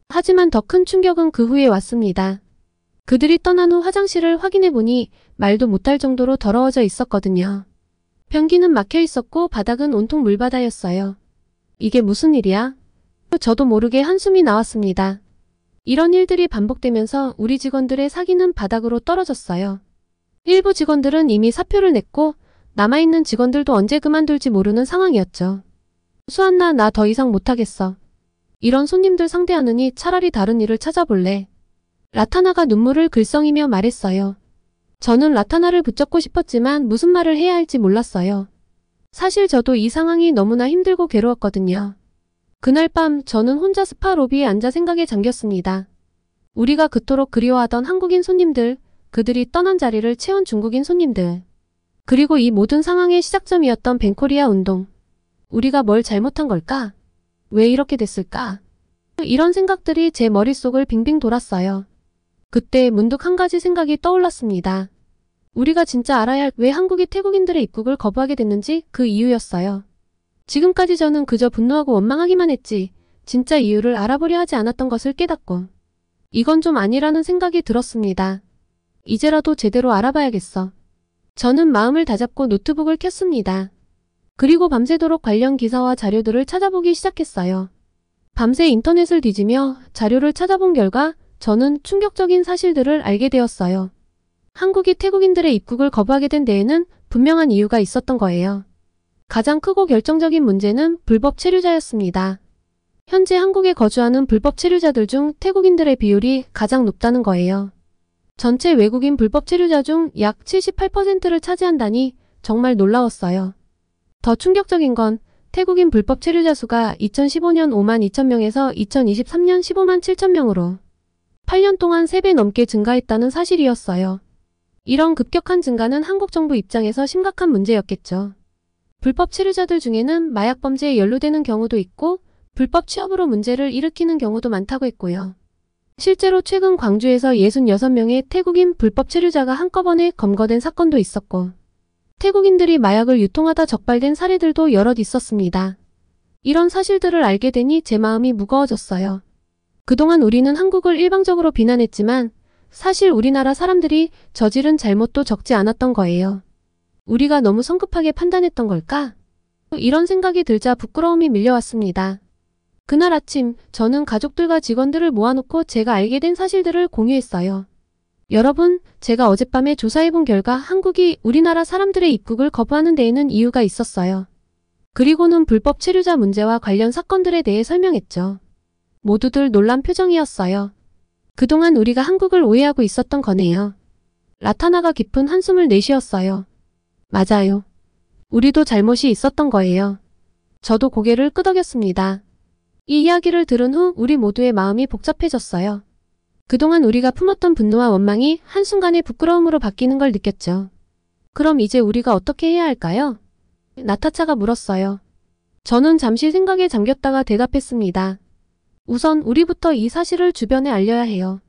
하지만 더 큰 충격은 그 후에 왔습니다. 그들이 떠난 후 화장실을 확인해보니 말도 못할 정도로 더러워져 있었거든요. 변기는 막혀 있었고 바닥은 온통 물바다였어요. 이게 무슨 일이야? 저도 모르게 한숨이 나왔습니다. 이런 일들이 반복되면서 우리 직원들의 사기는 바닥으로 떨어졌어요. 일부 직원들은 이미 사표를 냈고 남아있는 직원들도 언제 그만둘지 모르는 상황이었죠. 수안나, 나 더 이상 못하겠어. 이런 손님들 상대하느니 차라리 다른 일을 찾아볼래. 라타나가 눈물을 글썽이며 말했어요. 저는 라타나를 붙잡고 싶었지만 무슨 말을 해야 할지 몰랐어요. 사실 저도 이 상황이 너무나 힘들고 괴로웠거든요. 그날 밤 저는 혼자 스파 로비에 앉아 생각에 잠겼습니다. 우리가 그토록 그리워하던 한국인 손님들, 그들이 떠난 자리를 채운 중국인 손님들, 그리고 이 모든 상황의 시작점이었던 벤코리아 운동. 우리가 뭘 잘못한 걸까? 왜 이렇게 됐을까? 이런 생각들이 제 머릿속을 빙빙 돌았어요. 그때 문득 한 가지 생각이 떠올랐습니다. 우리가 진짜 알아야 할 왜 한국이 태국인들의 입국을 거부하게 됐는지 그 이유였어요. 지금까지 저는 그저 분노하고 원망하기만 했지 진짜 이유를 알아보려 하지 않았던 것을 깨닫고 이건 좀 아니라는 생각이 들었습니다. 이제라도 제대로 알아봐야겠어. 저는 마음을 다잡고 노트북을 켰습니다. 그리고 밤새도록 관련 기사와 자료들을 찾아보기 시작했어요. 밤새 인터넷을 뒤지며 자료를 찾아본 결과 저는 충격적인 사실들을 알게 되었어요. 한국이 태국인들의 입국을 거부하게 된 데에는 분명한 이유가 있었던 거예요. 가장 크고 결정적인 문제는 불법 체류자였습니다. 현재 한국에 거주하는 불법 체류자들 중 태국인들의 비율이 가장 높다는 거예요. 전체 외국인 불법 체류자 중 약 78%를 차지한다니 정말 놀라웠어요. 더 충격적인 건 태국인 불법 체류자 수가 2015년 5만 2천 명에서 2023년 15만 7천 명으로 8년 동안 3배 넘게 증가했다는 사실이었어요. 이런 급격한 증가는 한국 정부 입장에서 심각한 문제였겠죠. 불법 체류자들 중에는 마약 범죄에 연루되는 경우도 있고 불법 취업으로 문제를 일으키는 경우도 많다고 했고요. 실제로 최근 광주에서 66명의 태국인 불법 체류자가 한꺼번에 검거된 사건도 있었고 태국인들이 마약을 유통하다 적발된 사례들도 여럿 있었습니다. 이런 사실들을 알게 되니 제 마음이 무거워졌어요. 그동안 우리는 한국을 일방적으로 비난했지만 사실 우리나라 사람들이 저지른 잘못도 적지 않았던 거예요. 우리가 너무 성급하게 판단했던 걸까? 이런 생각이 들자 부끄러움이 밀려왔습니다. 그날 아침 저는 가족들과 직원들을 모아놓고 제가 알게 된 사실들을 공유했어요. 여러분, 제가 어젯밤에 조사해본 결과 한국이 우리나라 사람들의 입국을 거부하는 데에는 이유가 있었어요. 그리고는 불법 체류자 문제와 관련 사건들에 대해 설명했죠. 모두들 놀란 표정이었어요. 그동안 우리가 한국을 오해하고 있었던 거네요. 라타나가 깊은 한숨을 내쉬었어요. 맞아요. 우리도 잘못이 있었던 거예요. 저도 고개를 끄덕였습니다. 이 이야기를 들은 후 우리 모두의 마음이 복잡해졌어요. 그동안 우리가 품었던 분노와 원망이 한순간에 부끄러움으로 바뀌는 걸 느꼈죠. 그럼 이제 우리가 어떻게 해야 할까요? 나타차가 물었어요. 저는 잠시 생각에 잠겼다가 대답했습니다. 우선 우리부터 이 사실을 주변에 알려야 해요.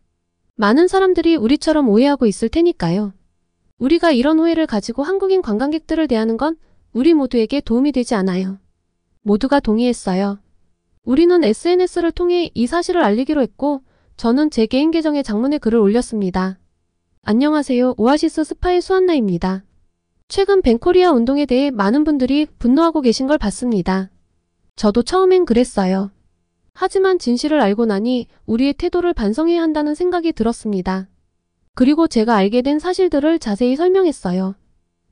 많은 사람들이 우리처럼 오해하고 있을 테니까요. 우리가 이런 오해를 가지고 한국인 관광객들을 대하는 건 우리 모두에게 도움이 되지 않아요. 모두가 동의했어요. 우리는 SNS를 통해 이 사실을 알리기로 했고 저는 제 개인 계정에 장문의 글을 올렸습니다. 안녕하세요. 오아시스 스파의 수한나입니다. 최근 벤코리아 운동에 대해 많은 분들이 분노하고 계신 걸 봤습니다. 저도 처음엔 그랬어요. 하지만 진실을 알고 나니 우리의 태도를 반성해야 한다는 생각이 들었습니다. 그리고 제가 알게 된 사실들을 자세히 설명했어요.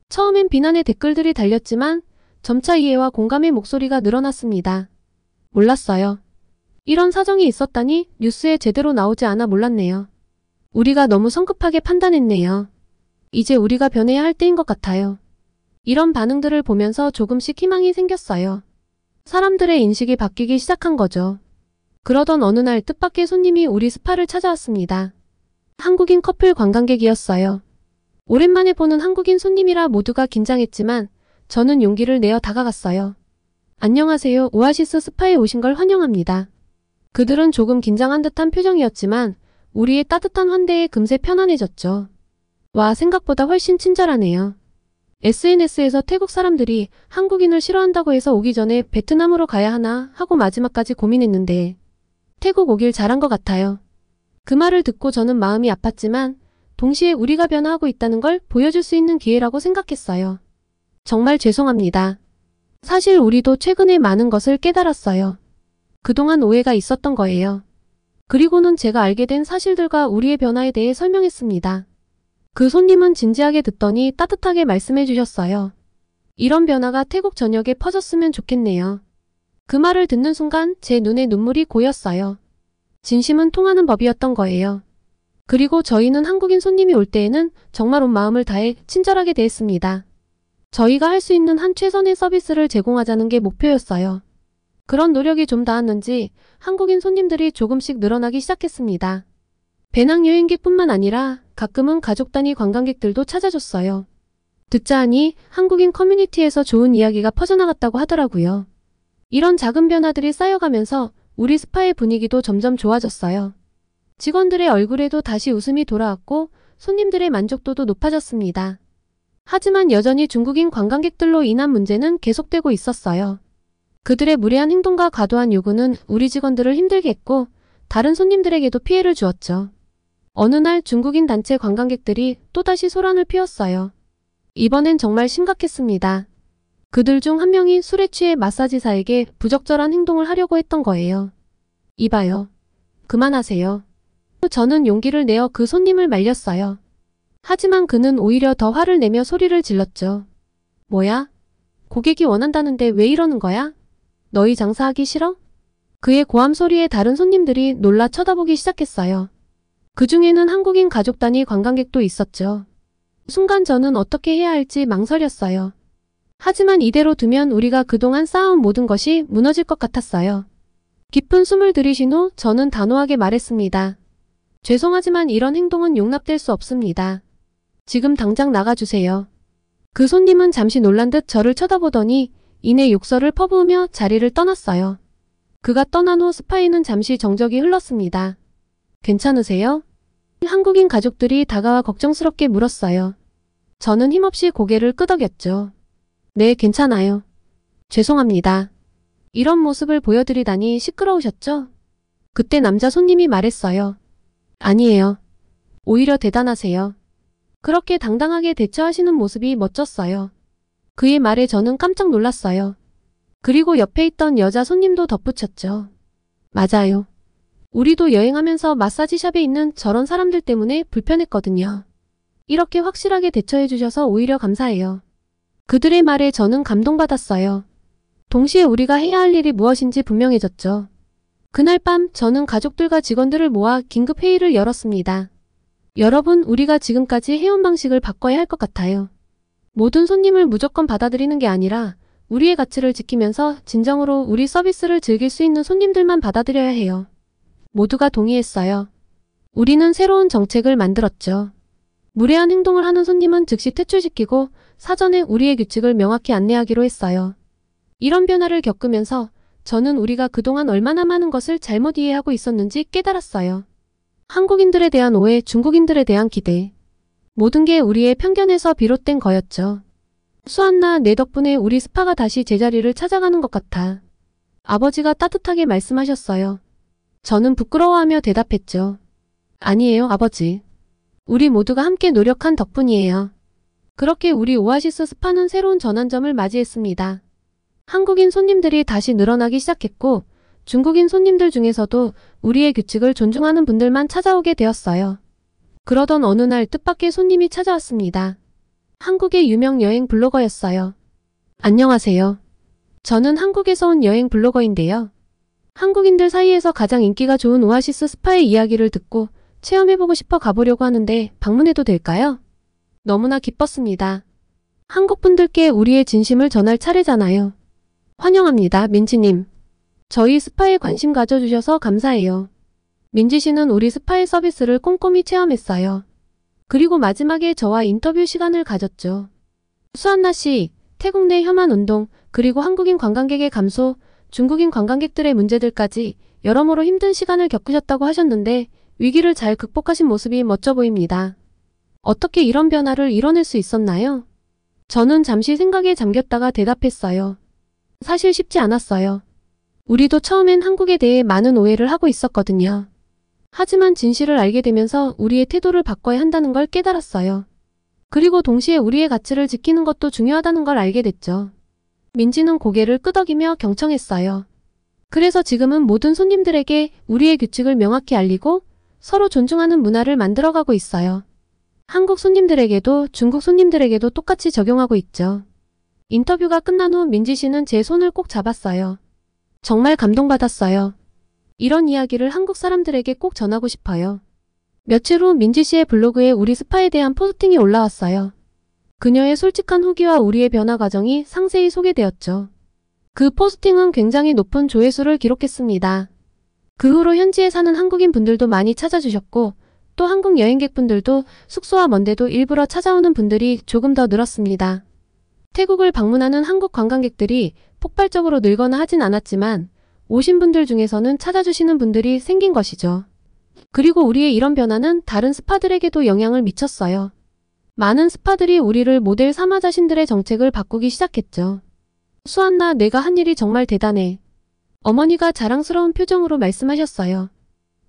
처음엔 비난의 댓글들이 달렸지만 점차 이해와 공감의 목소리가 늘어났습니다. 몰랐어요. 이런 사정이 있었다니 뉴스에 제대로 나오지 않아 몰랐네요. 우리가 너무 성급하게 판단했네요. 이제 우리가 변해야 할 때인 것 같아요. 이런 반응들을 보면서 조금씩 희망이 생겼어요. 사람들의 인식이 바뀌기 시작한 거죠. 그러던 어느 날 뜻밖의 손님이 우리 스파를 찾아왔습니다. 한국인 커플 관광객이었어요. 오랜만에 보는 한국인 손님이라 모두가 긴장했지만 저는 용기를 내어 다가갔어요. 안녕하세요. 오아시스 스파에 오신 걸 환영합니다. 그들은 조금 긴장한 듯한 표정이었지만 우리의 따뜻한 환대에 금세 편안해졌죠. 와, 생각보다 훨씬 친절하네요. SNS에서 태국 사람들이 한국인을 싫어한다고 해서 오기 전에 베트남으로 가야 하나 하고 마지막까지 고민했는데 태국 오길 잘한 것 같아요. 그 말을 듣고 저는 마음이 아팠지만 동시에 우리가 변화하고 있다는 걸 보여줄 수 있는 기회라고 생각했어요. 정말 죄송합니다. 사실 우리도 최근에 많은 것을 깨달았어요. 그동안 오해가 있었던 거예요. 그리고는 제가 알게 된 사실들과 우리의 변화에 대해 설명했습니다. 그 손님은 진지하게 듣더니 따뜻하게 말씀해 주셨어요. 이런 변화가 태국 전역에 퍼졌으면 좋겠네요. 그 말을 듣는 순간 제 눈에 눈물이 고였어요. 진심은 통하는 법이었던 거예요. 그리고 저희는 한국인 손님이 올 때에는 정말 온 마음을 다해 친절하게 대했습니다. 저희가 할 수 있는 한 최선의 서비스를 제공하자는 게 목표였어요. 그런 노력이 좀 닿았는지 한국인 손님들이 조금씩 늘어나기 시작했습니다. 배낭여행객뿐만 아니라 가끔은 가족 단위 관광객들도 찾아줬어요. 듣자 하니 한국인 커뮤니티에서 좋은 이야기가 퍼져나갔다고 하더라고요. 이런 작은 변화들이 쌓여가면서 우리 스파의 분위기도 점점 좋아졌어요. 직원들의 얼굴에도 다시 웃음이 돌아왔고 손님들의 만족도도 높아졌습니다. 하지만 여전히 중국인 관광객들로 인한 문제는 계속되고 있었어요. 그들의 무례한 행동과 과도한 요구는 우리 직원들을 힘들게 했고 다른 손님들에게도 피해를 주었죠. 어느 날 중국인 단체 관광객들이 또다시 소란을 피웠어요. 이번엔 정말 심각했습니다. 그들 중 한 명이 술에 취해 마사지사에게 부적절한 행동을 하려고 했던 거예요. 이봐요. 그만하세요. 저는 용기를 내어 그 손님을 말렸어요. 하지만 그는 오히려 더 화를 내며 소리를 질렀죠. 뭐야? 고객이 원한다는데 왜 이러는 거야? 너희 장사하기 싫어? 그의 고함 소리에 다른 손님들이 놀라 쳐다보기 시작했어요. 그 중에는 한국인 가족 단위 관광객도 있었죠. 순간 저는 어떻게 해야 할지 망설였어요. 하지만 이대로 두면 우리가 그동안 쌓아온 모든 것이 무너질 것 같았어요. 깊은 숨을 들이신 후 저는 단호하게 말했습니다. 죄송하지만 이런 행동은 용납될 수 없습니다. 지금 당장 나가주세요. 그 손님은 잠시 놀란 듯 저를 쳐다보더니 이내 욕설을 퍼부으며 자리를 떠났어요. 그가 떠난 후 스파에는 잠시 정적이 흘렀습니다. 괜찮으세요? 한국인 가족들이 다가와 걱정스럽게 물었어요. 저는 힘없이 고개를 끄덕였죠. 네, 괜찮아요. 죄송합니다. 이런 모습을 보여드리다니 시끄러우셨죠? 그때 남자 손님이 말했어요. 아니에요. 오히려 대단하세요. 그렇게 당당하게 대처하시는 모습이 멋졌어요. 그의 말에 저는 깜짝 놀랐어요. 그리고 옆에 있던 여자 손님도 덧붙였죠. 맞아요. 우리도 여행하면서 마사지샵에 있는 저런 사람들 때문에 불편했거든요. 이렇게 확실하게 대처해 주셔서 오히려 감사해요. 그들의 말에 저는 감동받았어요. 동시에 우리가 해야 할 일이 무엇인지 분명해졌죠. 그날 밤 저는 가족들과 직원들을 모아 긴급 회의를 열었습니다. 여러분, 우리가 지금까지 해온 방식을 바꿔야 할 것 같아요. 모든 손님을 무조건 받아들이는 게 아니라 우리의 가치를 지키면서 진정으로 우리 서비스를 즐길 수 있는 손님들만 받아들여야 해요. 모두가 동의했어요. 우리는 새로운 정책을 만들었죠. 무례한 행동을 하는 손님은 즉시 퇴출시키고 사전에 우리의 규칙을 명확히 안내하기로 했어요. 이런 변화를 겪으면서 저는 우리가 그동안 얼마나 많은 것을 잘못 이해하고 있었는지 깨달았어요. 한국인들에 대한 오해, 중국인들에 대한 기대. 모든 게 우리의 편견에서 비롯된 거였죠. 수안나, 내 덕분에 우리 스파가 다시 제자리를 찾아가는 것 같아. 아버지가 따뜻하게 말씀하셨어요. 저는 부끄러워하며 대답했죠. 아니에요, 아버지. 우리 모두가 함께 노력한 덕분이에요. 그렇게 우리 오아시스 스파는 새로운 전환점을 맞이했습니다. 한국인 손님들이 다시 늘어나기 시작했고 중국인 손님들 중에서도 우리의 규칙을 존중하는 분들만 찾아오게 되었어요. 그러던 어느 날 뜻밖의 손님이 찾아왔습니다. 한국의 유명 여행 블로거였어요. 안녕하세요. 저는 한국에서 온 여행 블로거인데요. 한국인들 사이에서 가장 인기가 좋은 오아시스 스파의 이야기를 듣고 체험해보고 싶어 가보려고 하는데 방문해도 될까요? 너무나 기뻤습니다. 한국 분들께 우리의 진심을 전할 차례잖아요. 환영합니다, 민지님. 저희 스파에 관심 가져주셔서 감사해요. 민지 씨는 우리 스파의 서비스를 꼼꼼히 체험했어요. 그리고 마지막에 저와 인터뷰 시간을 가졌죠. 수안나 씨, 태국 내 혐한 운동, 그리고 한국인 관광객의 감소, 중국인 관광객들의 문제들까지 여러모로 힘든 시간을 겪으셨다고 하셨는데 위기를 잘 극복하신 모습이 멋져 보입니다. 어떻게 이런 변화를 이뤄낼 수 있었나요? 저는 잠시 생각에 잠겼다가 대답했어요. 사실 쉽지 않았어요. 우리도 처음엔 한국에 대해 많은 오해를 하고 있었거든요. 하지만 진실을 알게 되면서 우리의 태도를 바꿔야 한다는 걸 깨달았어요. 그리고 동시에 우리의 가치를 지키는 것도 중요하다는 걸 알게 됐죠. 민지는 고개를 끄덕이며 경청했어요. 그래서 지금은 모든 손님들에게 우리의 규칙을 명확히 알리고 서로 존중하는 문화를 만들어가고 있어요. 한국 손님들에게도 중국 손님들에게도 똑같이 적용하고 있죠. 인터뷰가 끝난 후 민지 씨는 제 손을 꼭 잡았어요. 정말 감동받았어요. 이런 이야기를 한국 사람들에게 꼭 전하고 싶어요. 며칠 후 민지 씨의 블로그에 우리 스파에 대한 포스팅이 올라왔어요. 그녀의 솔직한 후기와 우리의 변화 과정이 상세히 소개되었죠. 그 포스팅은 굉장히 높은 조회수를 기록했습니다. 그 후로 현지에 사는 한국인 분들도 많이 찾아주셨고 또 한국 여행객분들도 숙소와 먼데도 일부러 찾아오는 분들이 조금 더 늘었습니다. 태국을 방문하는 한국 관광객들이 폭발적으로 늘거나 하진 않았지만 오신 분들 중에서는 찾아주시는 분들이 생긴 것이죠. 그리고 우리의 이런 변화는 다른 스파들에게도 영향을 미쳤어요. 많은 스파들이 우리를 모델 삼아 자신들의 정책을 바꾸기 시작했죠. 수안나, 내가 한 일이 정말 대단해. 어머니가 자랑스러운 표정으로 말씀하셨어요.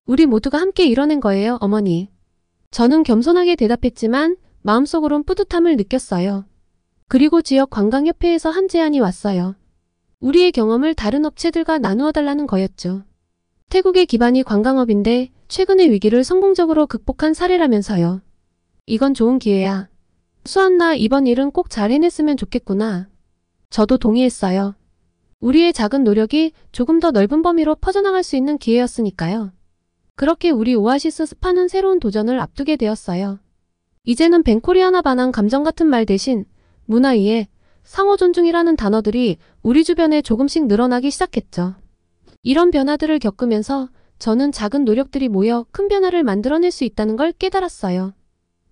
우리 모두가 함께 이뤄낸 거예요, 어머니. 저는 겸손하게 대답했지만 마음속으론 뿌듯함을 느꼈어요. 그리고 지역 관광협회에서 한 제안이 왔어요. 우리의 경험을 다른 업체들과 나누어 달라는 거였죠. 태국의 기반이 관광업인데 최근의 위기를 성공적으로 극복한 사례라면서요. 이건 좋은 기회야. 수안나, 이번 일은 꼭 잘 해냈으면 좋겠구나. 저도 동의했어요. 우리의 작은 노력이 조금 더 넓은 범위로 퍼져나갈 수 있는 기회였으니까요. 그렇게 우리 오아시스 스파는 새로운 도전을 앞두게 되었어요. 이제는 벤코리아나 반항 감정 같은 말 대신 문화 이해, 상호 존중이라는 단어들이 우리 주변에 조금씩 늘어나기 시작했죠. 이런 변화들을 겪으면서 저는 작은 노력들이 모여 큰 변화를 만들어낼 수 있다는 걸 깨달았어요.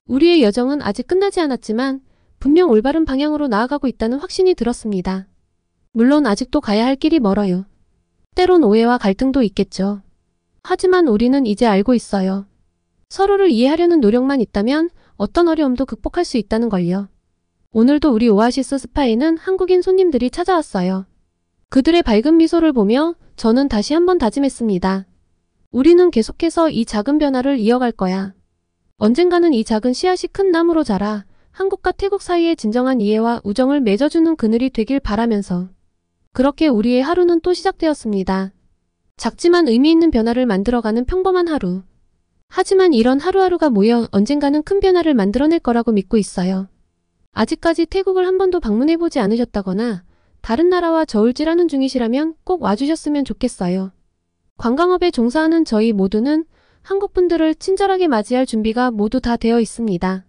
우리의 여정은 아직 끝나지 않았지만 분명 올바른 방향으로 나아가고 있다는 확신이 들었습니다. 물론 아직도 가야 할 길이 멀어요. 때론 오해와 갈등도 있겠죠. 하지만 우리는 이제 알고 있어요. 서로를 이해하려는 노력만 있다면 어떤 어려움도 극복할 수 있다는 걸요. 오늘도 우리 오아시스 스파에는 한국인 손님들이 찾아왔어요. 그들의 밝은 미소를 보며 저는 다시 한번 다짐했습니다. 우리는 계속해서 이 작은 변화를 이어갈 거야. 언젠가는 이 작은 씨앗이 큰 나무로 자라 한국과 태국 사이의 진정한 이해와 우정을 맺어주는 그늘이 되길 바라면서 그렇게 우리의 하루는 또 시작되었습니다. 작지만 의미 있는 변화를 만들어가는 평범한 하루. 하지만 이런 하루하루가 모여 언젠가는 큰 변화를 만들어낼 거라고 믿고 있어요. 아직까지 태국을 한 번도 방문해보지 않으셨다거나 다른 나라와 저울질하는 중이시라면 꼭 와주셨으면 좋겠어요. 관광업에 종사하는 저희 모두는 한국 분들을 친절하게 맞이할 준비가 모두 다 되어 있습니다.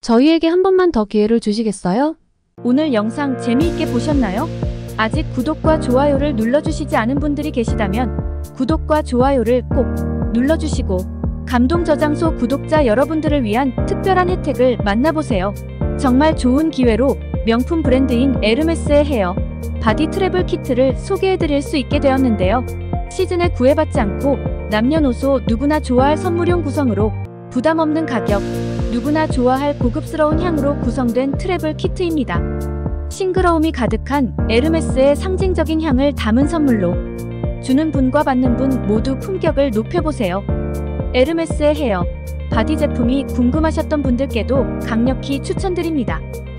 저희에게 한 번만 더 기회를 주시겠어요? 오늘 영상 재미있게 보셨나요? 아직 구독과 좋아요를 눌러주시지 않은 분들이 계시다면 구독과 좋아요를 꼭 눌러주시고 감동저장소 구독자 여러분들을 위한 특별한 혜택을 만나보세요. 정말 좋은 기회로 명품 브랜드인 에르메스의 헤어, 바디 트래블 키트를 소개해드릴 수 있게 되었는데요. 시즌에 구애받지 않고 남녀노소 누구나 좋아할 선물용 구성으로 부담 없는 가격, 누구나 좋아할 고급스러운 향으로 구성된 트래블 키트입니다. 싱그러움이 가득한 에르메스의 상징적인 향을 담은 선물로 주는 분과 받는 분 모두 품격을 높여보세요. 에르메스의 헤어, 바디 제품이 궁금하셨던 분들께도 강력히 추천드립니다.